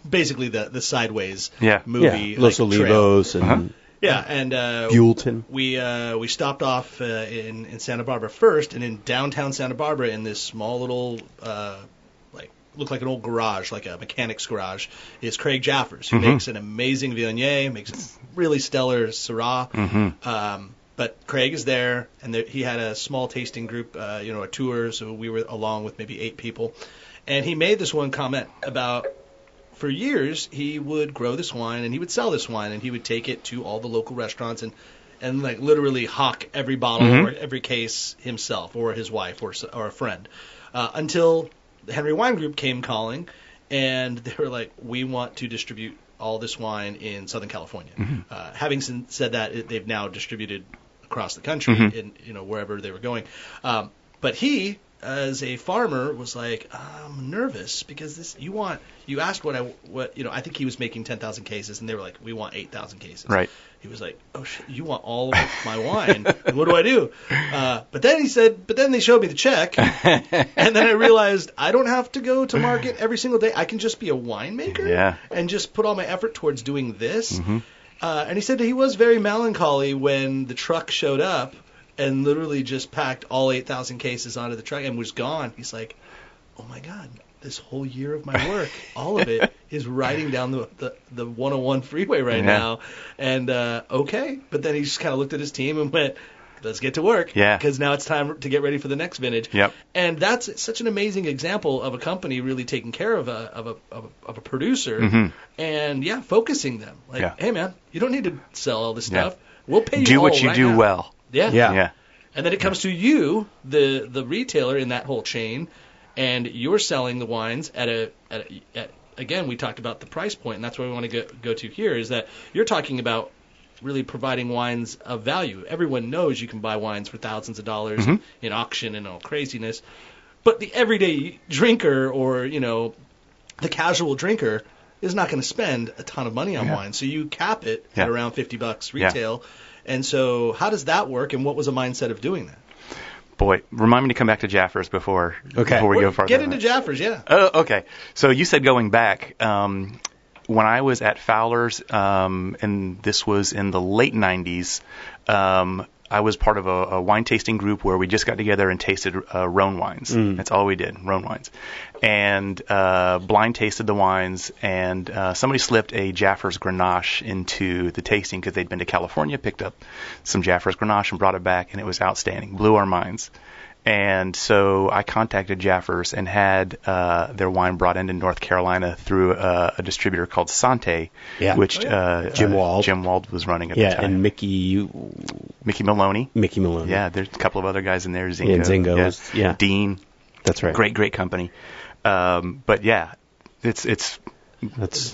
basically the Sideways movie. Los Olivos and Buellton. We stopped off in Santa Barbara first, and in downtown Santa Barbara, in this small little looked like an old garage, like a mechanic's garage, is Craig Jaffer's, who makes an amazing Viognier, makes a really stellar Syrah. But Craig is there, and he had a small tasting group, a tour, so we were along with maybe 8 people. And he made this one comment about, for years, he would grow this wine, and he would sell this wine, and he would take it to all the local restaurants and literally hawk every bottle or every case himself or his wife or a friend, until the Henry Wine Group came calling, and they were like, we want to distribute all this wine in Southern California. Having said that, they've now distributed across the country in wherever they were going. But he, as a farmer, was like, I'm nervous because you asked what I think he was making 10,000 cases, and they were like, we want 8,000 cases. Right. He was like, oh shit, you want all of my wine? And what do I do? But then they showed me the check, and then I realized I don't have to go to market every single day. I can just be a winemaker and just put all my effort towards doing this. And he said that he was very melancholy when the truck showed up and literally just packed all 8,000 cases onto the truck and was gone. He's like, oh my God, this whole year of my work, all of it is riding down the 101 freeway right now. And okay. But then he just kind of looked at his team and went, let's get to work. Yeah. Because now it's time to get ready for the next vintage. Yep. And that's such an amazing example of a company really taking care of a producer and focusing them. Like, hey man, you don't need to sell all this stuff. We'll pay you do all what you right do now. well. Yeah. And then it comes to you, the retailer in that whole chain, and you're selling the wines at again, we talked about the price point, and that's what we want to go to here, is that you're talking about really providing wines of value. Everyone knows you can buy wines for thousands of dollars in auction and all craziness. But the everyday drinker or, the casual drinker is not going to spend a ton of money on wine. So you cap it at around $50 retail. Yeah. And so how does that work, and what was the mindset of doing that? Boy, remind me to come back to Jaffers before we go farther. Get into Jaffers, yeah. Oh, okay. So you said going back. When I was at Fowler's, and this was in the late 90s, I was part of a wine tasting group where we just got together and tasted Rhone wines. That's all we did, Rhone wines. And blind tasted the wines, and somebody slipped a Jaffers Grenache into the tasting because they'd been to California, picked up some Jaffers Grenache and brought it back, and it was outstanding, blew our minds. And so I contacted Jaffers and had their wine brought into North Carolina through a distributor called Sante, which Jim Wald was running at the time. And Mickey Maloney. Yeah, there's a couple of other guys in there. Zingo. Yeah. Dean. That's right. Great company. But yeah, it's a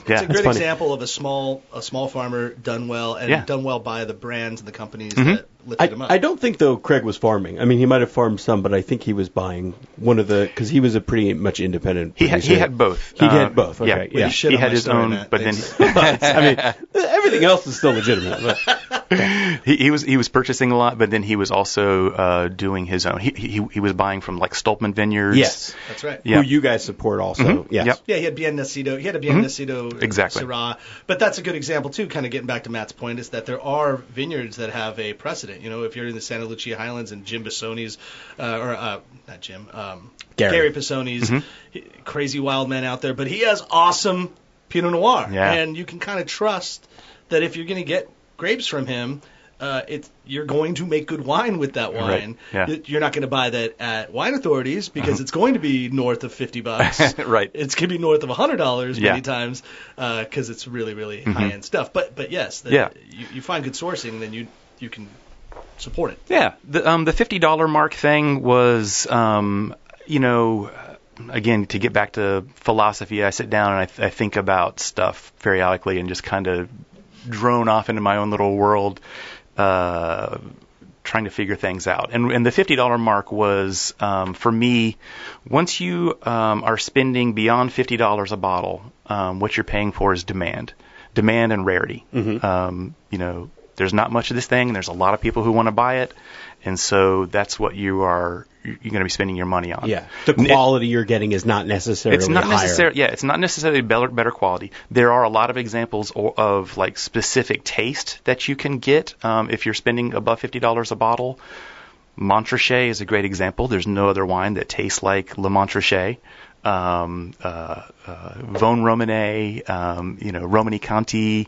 great example of a small farmer done well, and done well by the brands and the companies that lifted him up. I don't think, though, Craig was farming. I mean, he might have farmed some, but I think he was buying one of because he was a pretty much independent producer. He had both. He had both. Okay. Yeah. He had his own, but then I mean, everything else is still legitimate. But. he was purchasing a lot, but then he was also doing his own. He was buying from like Stolpman Vineyards. Yes, that's right. Who you guys support also. Yes. Yep. Yeah, he had Bien Nacido. He had a Bien Nacido exactly. Syrah. But that's a good example too. Kind of getting back to Matt's point is that there are vineyards that have a precedent. If you're in the Santa Lucia Highlands and Jim Pisoni's, not Jim, Gary Pisoni's crazy wild man out there, but he has awesome Pinot Noir, and you can kind of trust that if you're going to get grapes from him, you're going to make good wine with that wine. Right. Yeah. You're not going to buy that at Wine Authorities because it's going to be north of $50. Right. It's going to be north of $100 many times because it's really, really high-end stuff. But yes, you find good sourcing, then you can support it. Yeah. The $50 mark thing was, again, to get back to philosophy, I sit down and I think about stuff periodically and just kind of drone off into my own little world, trying to figure things out. And the $50 mark was, for me, once you are spending beyond $50 a bottle, what you're paying for is demand and rarity. There's not much of this thing, and there's a lot of people who want to buy it, and so that's what you're going to be spending your money on. Yeah, the quality you're getting is not necessarily higher. It's not necessarily better quality. There are a lot of examples of like specific taste that you can get if you're spending above $50 a bottle. Montrachet is a great example. There's no other wine that tastes like Le Montrachet. Vosne Romanée, Romani Conti.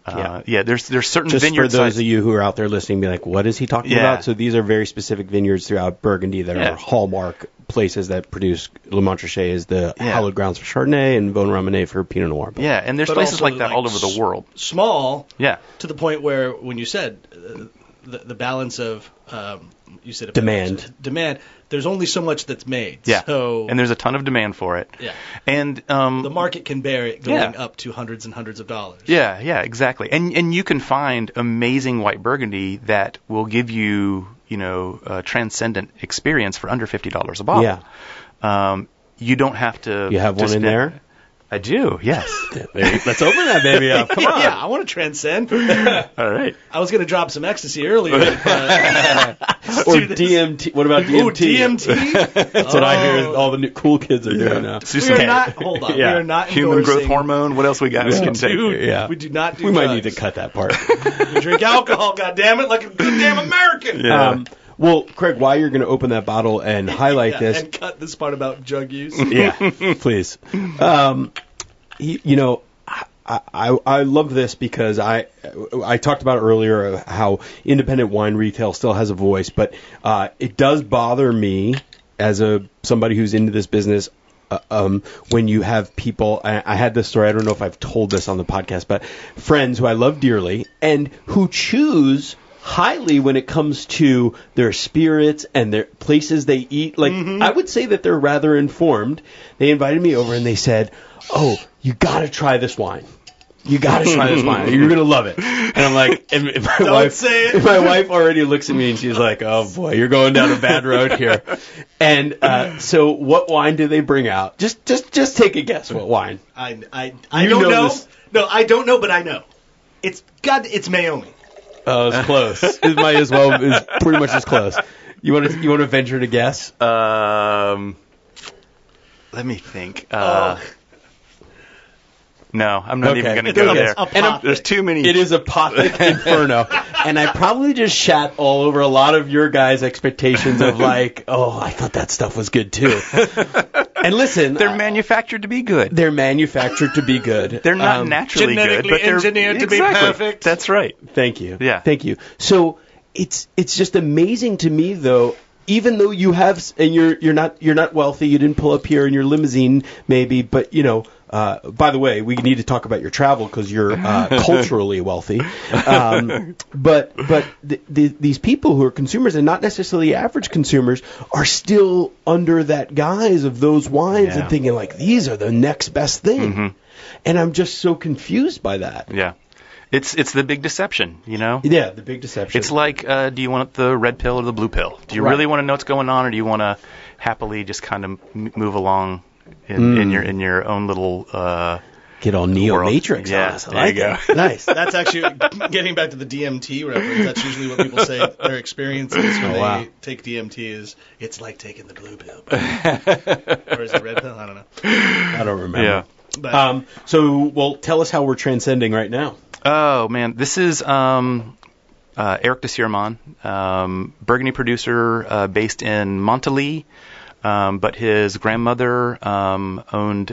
There's certain just vineyard for those of you who are out there listening, be like, what is he talking about? So these are very specific vineyards throughout Burgundy that are hallmark places that produce. Le Montrachet is the hallowed grounds for Chardonnay, and Vosne Romanée for Pinot Noir. Yeah, and there's places like that all over the world. Small, to the point where when you said the balance of you said demand. There's only so much that's made. Yeah. So, and there's a ton of demand for it. Yeah. And the market can bear it going up to hundreds and hundreds of dollars. Yeah, exactly. And you can find amazing white Burgundy that will give you, a transcendent experience for under $50 a bottle. Yeah. You don't have to. You have one in there? I do, yes. Let's open that baby up. Come on. Yeah, I want to transcend. All right. I was going to drop some ecstasy earlier. Or DMT. What about DMT? Oh, DMT? That's what I hear all the new cool kids are doing now. We are not, hold on, we are not human growth hormone. What else we got? We do not do We drugs. might need to cut that part. We drink alcohol, goddammit, like a goddamn American. Yeah. Well, Craig, while you're going to open that bottle and highlight this. And cut this part about drug use. Yeah, please. I love this because I talked about earlier how independent wine retail still has a voice, but it does bother me as somebody who's into this business when you have people. I had this story. I don't know if I've told this on the podcast, but friends who I love dearly and who choose highly when it comes to their spirits and their places they eat. Like, I would say that they're rather informed. They invited me over and they said, "Oh, you got to try this wine. You got to try this wine. You're going to love it." And I'm like, and my wife already looks at me and she's like, "Oh boy, you're going down a bad road here." And so what wine do they bring out? Just take a guess. What wine? I don't know. No, I don't know, but I know. It's Mayomi. Oh, it's close. It might as well is pretty much as close. You want to venture to guess? Let me think. No, I'm not even going to go there. There's too many. It is a Apothic Inferno. And I probably just shat all over a lot of your guys' expectations of like, oh, I thought that stuff was good too. And listen, they're manufactured to be good. They're manufactured to be good. They're not naturally good, but they're engineered to be perfect. That's right. Thank you. Yeah. Thank you. So it's just amazing to me though. Even though you have, and you're not wealthy, you didn't pull up here in your limousine, maybe, but you know. By the way, we need to talk about your travel because you're culturally wealthy. But these people who are consumers and not necessarily average consumers are still under that guise of those wines and thinking like these are the next best thing. And I'm just so confused by that. Yeah. It's the big deception, you know? Yeah, the big deception. It's like, do you want the red pill or the blue pill? Do you really want to know what's going on, or do you want to happily just kind of move along in your own little get all Neo Matrix on us? There you go. Nice. That's actually getting back to the DMT reference. That's usually what people say their experience is when they take DMT is it's like taking the blue pill. Or is it red pill? I don't know. I don't remember. Yeah. But, tell us how we're transcending right now. Oh man, this is Eric de Sierman, Burgundy producer based in Montilly. But his grandmother owned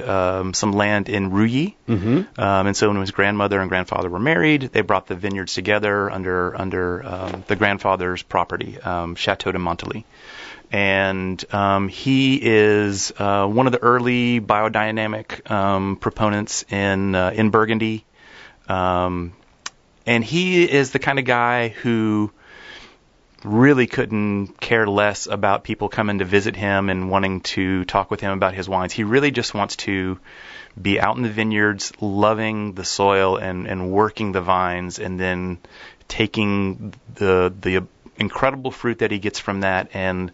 some land in Rouilly, and so when his grandmother and grandfather were married, they brought the vineyards together under the grandfather's property, Chateau de Montilly. And he is one of the early biodynamic proponents in Burgundy, and he is the kind of guy who really couldn't care less about people coming to visit him and wanting to talk with him about his wines. He really just wants to be out in the vineyards, loving the soil and working the vines, and then taking the incredible fruit that he gets from that and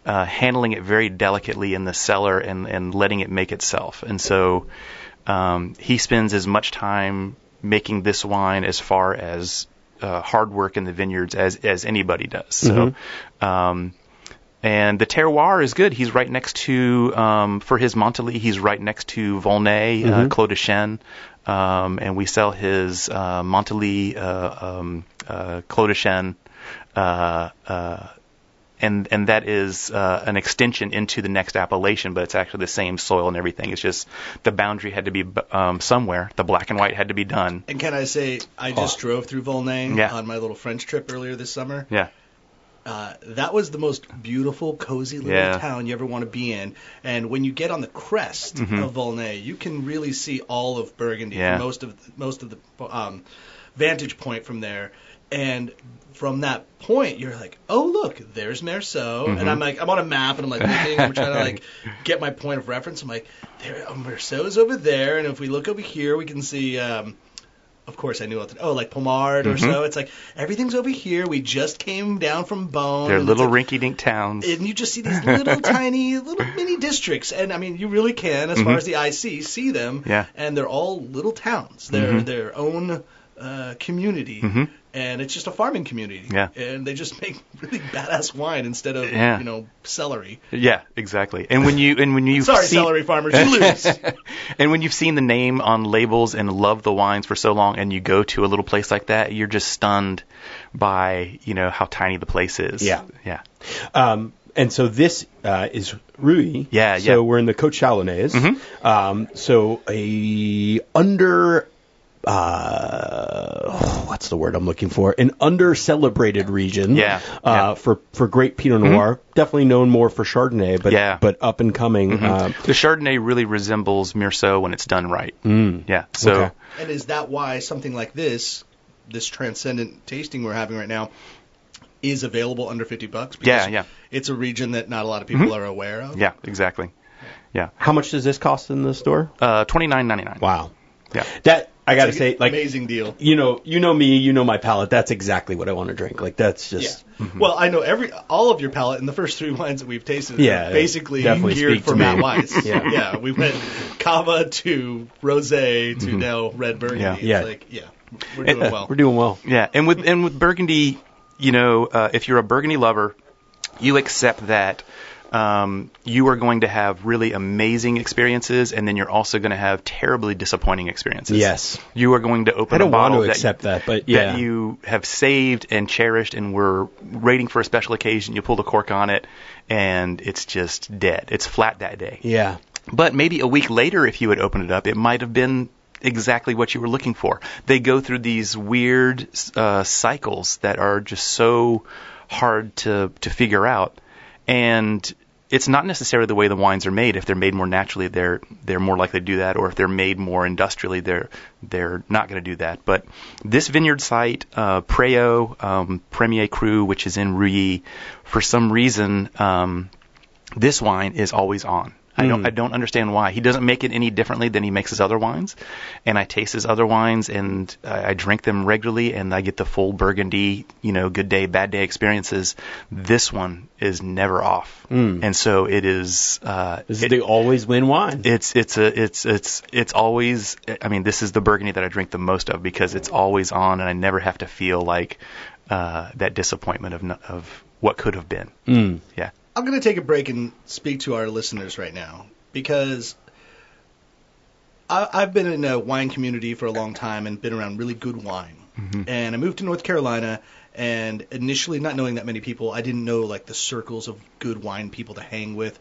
handling it very delicately in the cellar and letting it make itself. And so he spends as much time making this wine as far as hard work in the vineyards as anybody does. So, and the terroir is good. He's right next to, for his Montilly, he's right next to Volnay, Clos de Chêne, and we sell his Montilly, Clos de Chêne, and that is an extension into the next appellation, but it's actually the same soil and everything. It's just the boundary had to be somewhere. The black and white had to be done. And can I say, I just drove through Volnay on my little French trip earlier this summer. Yeah. That was the most beautiful, cozy little town you ever want to be in. And when you get on the crest of Volnay, you can really see all of Burgundy, most of the vantage point from there. And from that point, you're like, oh, look, there's Meursault. And I'm on a map, and I'm like looking, I'm trying to like get my point of reference. I'm like, Meursault's over there, and if we look over here, we can see, of course, I knew like Pommard or so. It's like, everything's over here. We just came down from Beaune. They're little rinky-dink towns. And you just see these little tiny, little mini districts. And, I mean, you really can, as far as the eye see them. Yeah. And they're all little towns. They're their own community. And it's just a farming community. Yeah. And they just make really badass wine instead of, celery. Yeah, exactly. And when you Sorry, celery farmers, you lose. And when you've seen the name on labels and love the wines for so long, and you go to a little place like that, you're just stunned by, how tiny the place is. Yeah. Yeah. And so this is Rouilly. Yeah. So we're in the Côte Chalonnaise. So what's the word I'm looking for? An under-celebrated region. For great Pinot Noir. Definitely known more for Chardonnay, but up and coming. The Chardonnay really resembles Meursault when it's done right. Yeah. So. And is that why something like this transcendent tasting we're having right now, is available under $50. Yeah. It's a region that not a lot of people are aware of. Yeah, exactly. Yeah. How much does this cost in the store? $29.99. Wow. Yeah. That I got to say, like, amazing deal. You know me, you know my palate. That's exactly what I want to drink. Like, that's just. Yeah. Well, I know all of your palate, and the first 3 wines that we've tasted are basically geared for Matt Weiss. Yeah. We went cava to rosé to now red burgundy. Yeah. It's like, we're doing well. We're doing well. Yeah, and with Burgundy, if you're a Burgundy lover, you accept that you are going to have really amazing experiences, and then you're also going to have terribly disappointing experiences. Yes. You are going to open a bottle I don't want to accept that, but yeah. that you have saved and cherished and were waiting for a special occasion. You pull the cork on it, and it's just dead. It's flat that day. Yeah. But maybe a week later, if you had opened it up, it might have been exactly what you were looking for. They go through these weird cycles that are just so hard to figure out. And it's not necessarily the way the wines are made. If they're made more naturally, they're more likely to do that. Or if they're made more industrially, they're not going to do that. But this vineyard site, Preo, Premier Cru, which is in Rouilly, for some reason, this wine is always on. I don't understand why. He doesn't make it any differently than he makes his other wines. And I taste his other wines, and I drink them regularly, and I get the full Burgundy, good day, bad day experiences. This one is never off. And so it is. This is the always win wine. It's always. I mean, this is the Burgundy that I drink the most of because it's always on, and I never have to feel like that disappointment of what could have been. Yeah. I'm going to take a break and speak to our listeners right now because I've been in a wine community for a long time and been around really good wine. Mm-hmm. And I moved to North Carolina, and initially not knowing that many people, I didn't know like the circles of good wine people to hang with.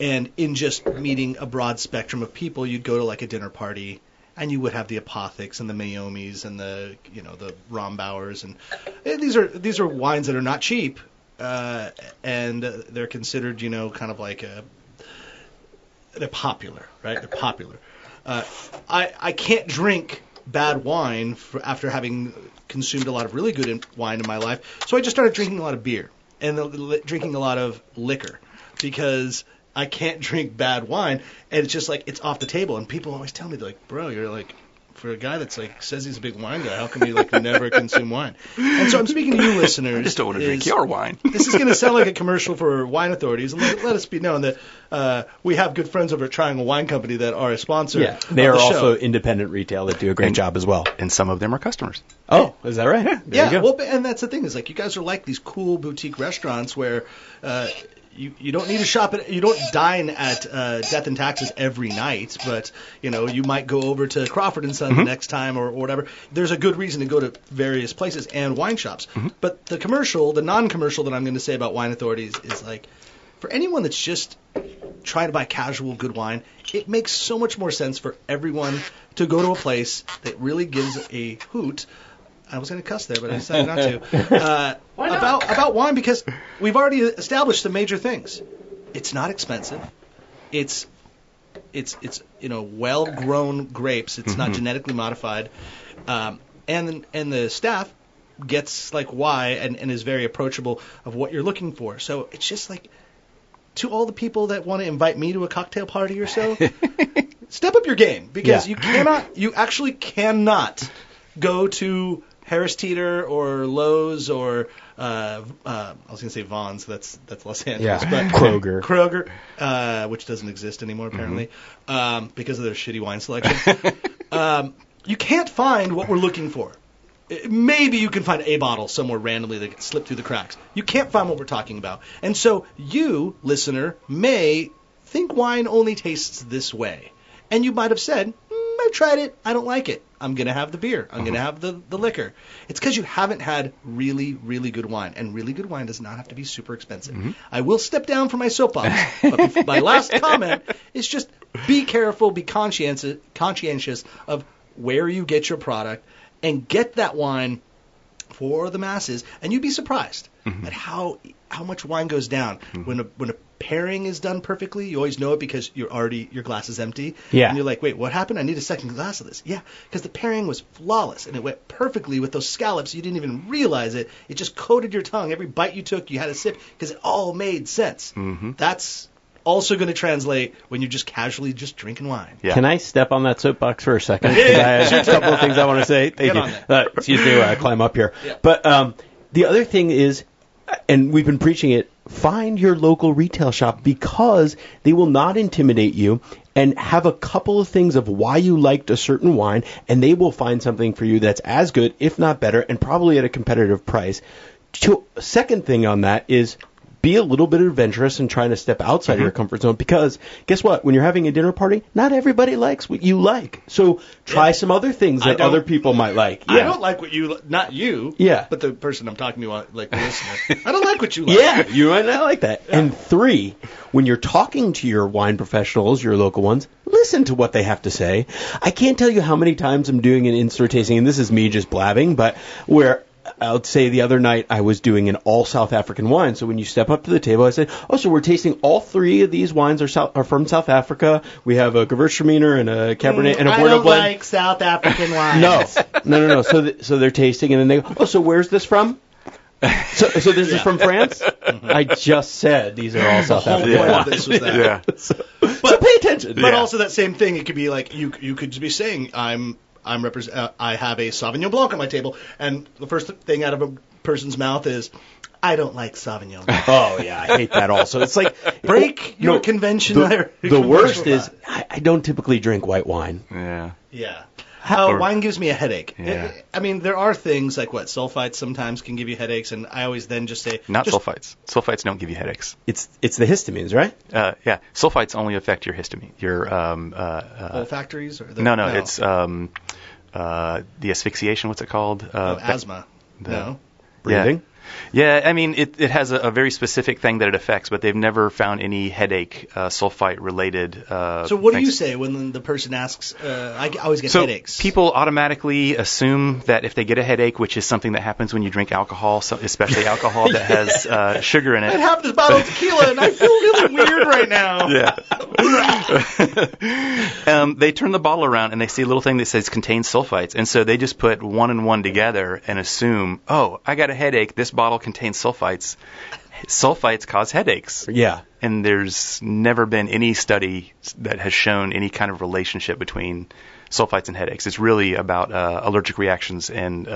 And in just meeting a broad spectrum of people, you'd go to like a dinner party, and you would have the Apothics and the Mayomis and the Rombauers, and these are wines that are not cheap. And they're considered, kind of like they're popular, right? They're popular. I can't drink bad wine after having consumed a lot of really good wine in my life, so I just started drinking a lot of beer and drinking a lot of liquor because I can't drink bad wine, and it's just like it's off the table. And people always tell me, they're like, bro, you're like, for a guy that's like says he's a big wine guy, how come you like never consume wine? And so I'm speaking to you listeners. I just don't want to drink your wine. This is going to sound like a commercial for wine authorities, and let us be known that we have good friends over at Triangle Wine Company that are a sponsor. Yeah, they are also independent retail that do a great job as well, and some of them are customers. Oh, is that right? Yeah. Well, and that's the thing is like you guys are like these cool boutique restaurants where. You don't need to shop at, you don't dine at Death and Taxes every night, but you might go over to Crawford and Son the next time or whatever. There's a good reason to go to various places and wine shops. But the non-commercial that I'm going to say about wine authorities is like, for anyone that's just trying to buy casual good wine, it makes so much more sense for everyone to go to a place that really gives a hoot. I was going to cuss there, but I decided not to. About wine because we've already established the major things. It's not expensive. It's well-grown grapes. It's not genetically modified, and the staff gets like why and is very approachable of what you're looking for. So it's just like to all the people that want to invite me to a cocktail party or so, step up your game because you actually cannot go to Harris Teeter or Lowe's or I was going to say Vons, that's Los Angeles, but Kroger, which doesn't exist anymore apparently because of their shitty wine selection. You can't find what we're looking for. Maybe you can find a bottle somewhere randomly that gets slipped through the cracks. You can't find what we're talking about. And so you, listener, may think wine only tastes this way. And you might have said, I've tried it. I don't like it. I'm going to have the beer. I'm going to have the liquor. It's because you haven't had really, really good wine. And really good wine does not have to be super expensive. I will step down from my soapbox. But my last comment is just be careful, be conscientious of where you get your product, and get that wine for the masses, and you'd be surprised at how much wine goes down when a pairing is done perfectly. You always know it because your glass is empty. Yeah. And you're like, wait, what happened? I need a second glass of this. Yeah, because the pairing was flawless, and it went perfectly with those scallops. You didn't even realize it. It just coated your tongue. Every bite you took, you had a sip because it all made sense. That's also going to translate when you're just casually just drinking wine. Yeah. Can I step on that soapbox for a second? I have a couple of things I want to say. Thank you. Excuse me while I climb up here. Yeah. But the other thing is, and we've been preaching it, find your local retail shop because they will not intimidate you and have a couple of things of why you liked a certain wine, and they will find something for you that's as good, if not better, and probably at a competitive price. Second thing on that is be a little bit adventurous and trying to step outside of your comfort zone, because guess what? When you're having a dinner party, not everybody likes what you like. So try some other things that other people might like. I don't like what you not you. Yeah. But the person I'm talking to, like the listener. I don't like what you like. Yeah, you might not like that. Yeah. And 3, when you're talking to your wine professionals, your local ones, listen to what they have to say. I can't tell you how many times I'm doing an in-store tasting, and this is me just blabbing, but where I'll say the other night I was doing an all South African wine. So when you step up to the table, I said, so we're tasting all 3 of these wines are from South Africa. We have a Gewürztraminer and a Cabernet and a Bordeaux blend. I don't like South African wines. No. So they're tasting, and then they go, so where's this from? So this is from France? I just said these are all South African wines. This was that. Yeah. So pay attention. But also that same thing, it could be like you could be saying, I have a Sauvignon Blanc on my table, and the first thing out of a person's mouth is, I don't like Sauvignon Blanc. Oh, yeah, I hate that also. It's like, break your convention. The worst is, I don't typically drink white wine. Yeah. Wine gives me a headache. Yeah. I mean, there are things like sulfites sometimes can give you headaches, and I always then just say... Sulfites. Sulfites don't give you headaches. It's the histamines, right? Yeah. Sulfites only affect your histamine. Your olfactories? Or no, it's the asphyxiation, what's it called? Asthma. No. Breathing? Yeah, I mean, it has a very specific thing that it affects, but they've never found any headache sulfite-related So what do you say when the person asks, I always get headaches? People automatically assume that if they get a headache, which is something that happens when you drink alcohol, especially alcohol that has sugar in it. I have this bottle of tequila, and I feel really weird right now. Yeah. They turn the bottle around, and they see a little thing that says contains sulfites, and so they just put 1 and 1 together and assume, I got a headache, this bottle contains sulfites. Sulfites cause headaches. Yeah. And there's never been any study that has shown any kind of relationship between sulfites and headaches. It's really about allergic reactions and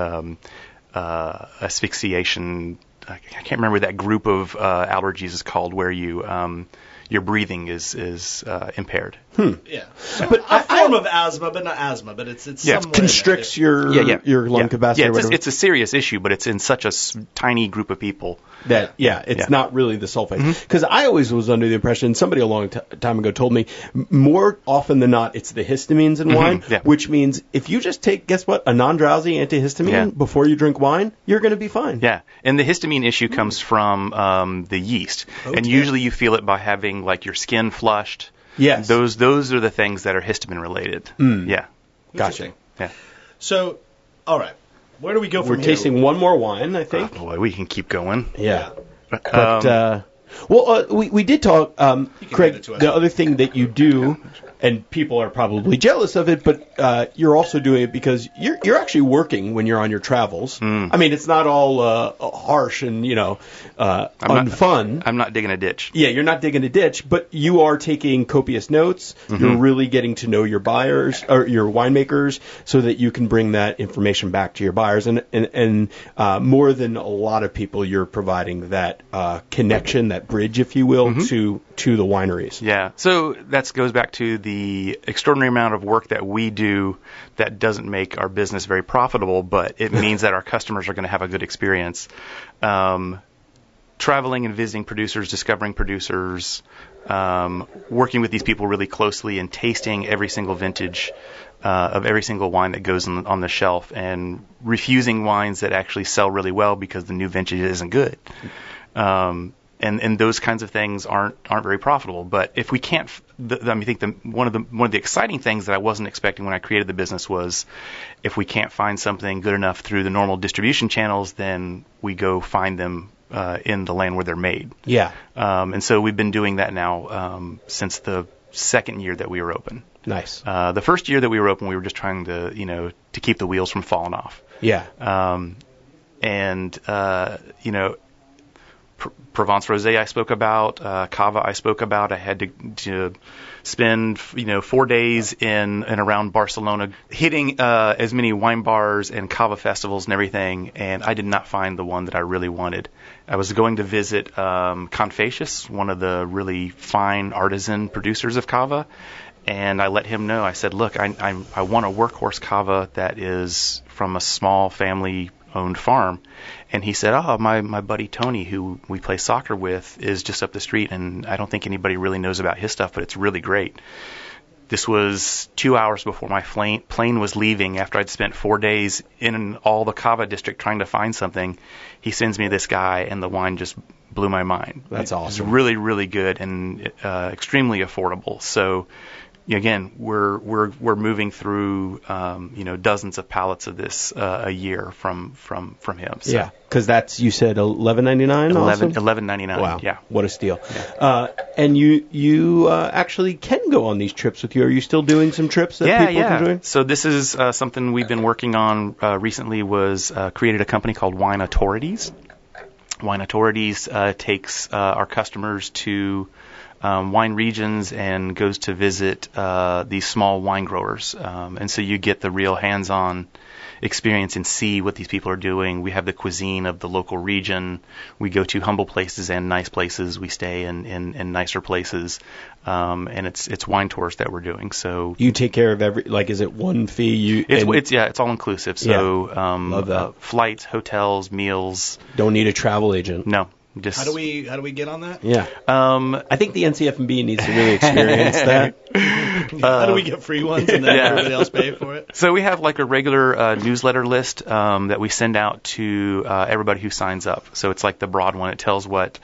asphyxiation. I can't remember what that group of allergies is called, where your breathing is impaired. Yeah, but a form of asthma, but not asthma. But it's constricts your lung capacity. Yeah, it's a serious issue, but it's in such a tiny group of people that it's not really the sulfites. Because I always was under the impression, somebody a long time ago told me, more often than not, it's the histamines in wine, which means if you just take, guess what, a non-drowsy antihistamine before you drink wine, you're going to be fine. Yeah, and the histamine issue comes from the yeast, and usually you feel it by having like your skin flushed. Yes. Those are the things that are histamine related. Yeah. Gotcha. Yeah. So, all right. Where do we go from here? We're tasting one more wine, I think. Oh, boy, we can keep going. Yeah. But, we did talk, Craig, the other thing that you do, and people are probably jealous of it, but you're also doing it because you're actually working when you're on your travels. I mean, it's not all harsh and, unfun. I'm not digging a ditch. Yeah, you're not digging a ditch, but you are taking copious notes. You're really getting to know your buyers or your winemakers so that you can bring that information back to your buyers. And more than a lot of people, you're providing that connection, that bridge, if you will, to the wineries. Yeah. So that goes back to the extraordinary amount of work that we do that doesn't make our business very profitable, but it means that our customers are going to have a good experience. Traveling and visiting producers, discovering producers, working with these people really closely and tasting every single vintage of every single wine that goes on the shelf, and refusing wines that actually sell really well because the new vintage isn't good. and those kinds of things aren't very profitable. But if we can't, I think one of the exciting things that I wasn't expecting when I created the business was, if we can't find something good enough through the normal distribution channels, then we go find them in the land where they're made. Yeah. And so we've been doing that now since the second year that we were open. Nice. The first year that we were open, we were just trying to to keep the wheels from falling off. Yeah. Provence Rosé I spoke about, Cava I spoke about. I had to spend 4 days in and around Barcelona, hitting as many wine bars and Cava festivals and everything, and I did not find the one that I really wanted. I was going to visit Confacius, one of the really fine artisan producers of Cava, and I let him know. I said, look, I want a workhorse Cava that is from a small family-owned farm. And he said, my buddy Tony, who we play soccer with, is just up the street, and I don't think anybody really knows about his stuff, but it's really great. This was 2 hours before my plane was leaving, after I'd spent 4 days in all the Cava district trying to find something. He sends me this guy, and the wine just blew my mind. That's awesome. It's really, really good and extremely affordable. So, again, we're moving through dozens of pallets of this a year from him. So. Yeah, because that's, you said $11.99. $11.99. Wow, yeah, what a steal. Yeah. And you actually can go on these trips with you. Are you still doing some trips that people can join? So this is something we've been working on recently. Was created a company called Wine Authorities. Wine Authorities takes our customers to wine regions and goes to visit these small wine growers. And so you get the real hands-on experience and see what these people are doing. We have the cuisine of the local region. We go to humble places and nice places. We stay in nicer places. And it's wine tours that we're doing. So you take care of is it one fee? It's all inclusive. So love that. Flights, hotels, meals. Don't need a travel agent. No. How do we get on that? Yeah. I think the NC F&B needs to really experience that. How do we get free ones and then everybody else pay for it? So we have like a regular newsletter list that we send out to everybody who signs up. So it's like the broad one. It tells what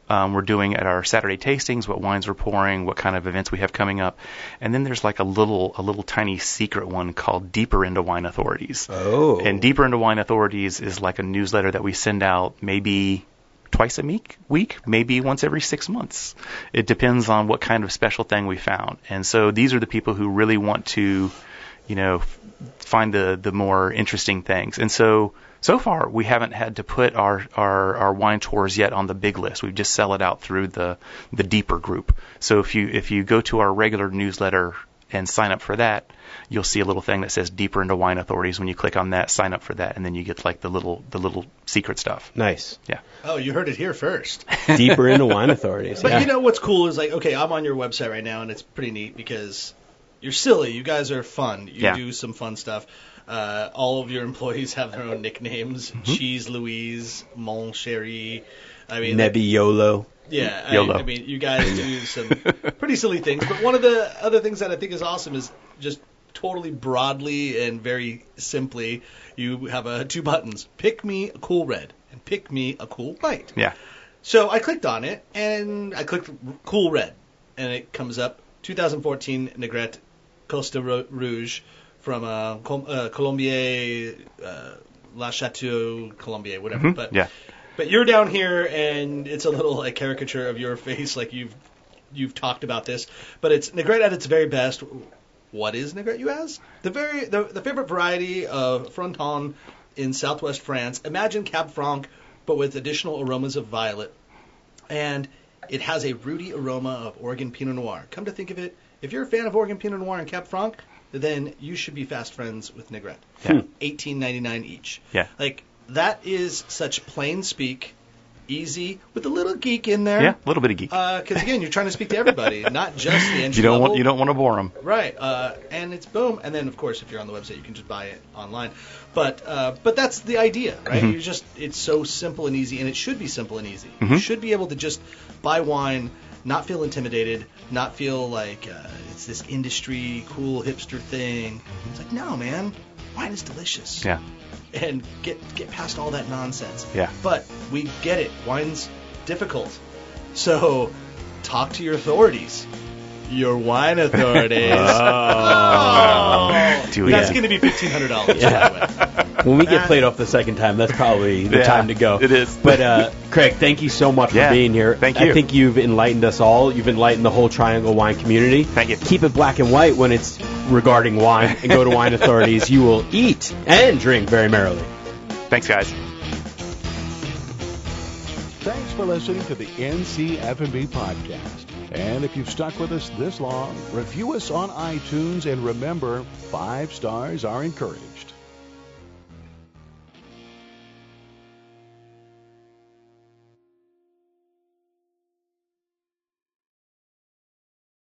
we're doing at our Saturday tastings, what wines we're pouring, what kind of events we have coming up. And then there's like a little tiny secret one called Deeper Into Wine Authorities. Oh. And Deeper Into Wine Authorities is like a newsletter that we send out maybe twice a week, maybe once every 6 months. It depends on what kind of special thing we found. And so these are the people who really want to, find the more interesting things. And so far we haven't had to put our wine tours yet on the big list. We just sell it out through the deeper group. So if you go to our regular newsletter and sign up for that, you'll see a little thing that says Deeper Into Wine Authorities. When you click on that, sign up for that, and then you get like the little secret stuff. Nice. Yeah. Oh, you heard it here first. Deeper Into Wine Authorities. But you know what's cool is I'm on your website right now, and it's pretty neat because you're silly. You guys are fun. You do some fun stuff. All of your employees have their own nicknames. Mm-hmm. Cheese Louise, Mon Chéri. Nebbiolo. Yeah, I mean, you guys do some pretty silly things. But one of the other things that I think is awesome is just totally broadly and very simply, you have two buttons. Pick me a cool red and pick me a cool white. Yeah. So I clicked on it, and I clicked cool red, and it comes up 2014 Negrette Costa Rouge from Colombier, La Chateau Colombier, whatever. Mm-hmm. But you're down here, and it's a little caricature of your face, like you've talked about this. But it's Negrette at its very best. What is Negrette, you ask? The favorite variety of Fronton in southwest France. Imagine Cab Franc, but with additional aromas of violet. And it has a rooty aroma of Oregon Pinot Noir. Come to think of it, if you're a fan of Oregon Pinot Noir and Cab Franc, then you should be fast friends with Negrette. Yeah. $18.99 each. Yeah. That is such plain speak, easy, with a little geek in there. Yeah, a little bit of geek. Because, again, you're trying to speak to everybody, not just the entry level. You don't want to bore them. Right. And it's boom. And then, of course, if you're on the website, you can just buy it online. But that's the idea, right? Mm-hmm. It's so simple and easy, and it should be simple and easy. Mm-hmm. You should be able to just buy wine, not feel intimidated, not feel like it's this industry, cool, hipster thing. It's like, no, man, wine is delicious. Yeah. And get past all that nonsense. Yeah. But we get it. Wine's difficult. So talk to your authorities. Your wine authorities. That's going to be $1,500, by the way. When we get played off the second time, that's probably the time to go. It is. But, Craig, thank you so much for being here. Thank you. I think you've enlightened us all. You've enlightened the whole Triangle wine community. Thank you. Keep it black and white when it's regarding wine, and go to Wine Authorities. You will eat and drink very merrily. Thanks, guys. Thanks for listening to the NC F&B podcast. And if you've stuck with us this long, review us on iTunes, and remember, 5 stars are encouraged.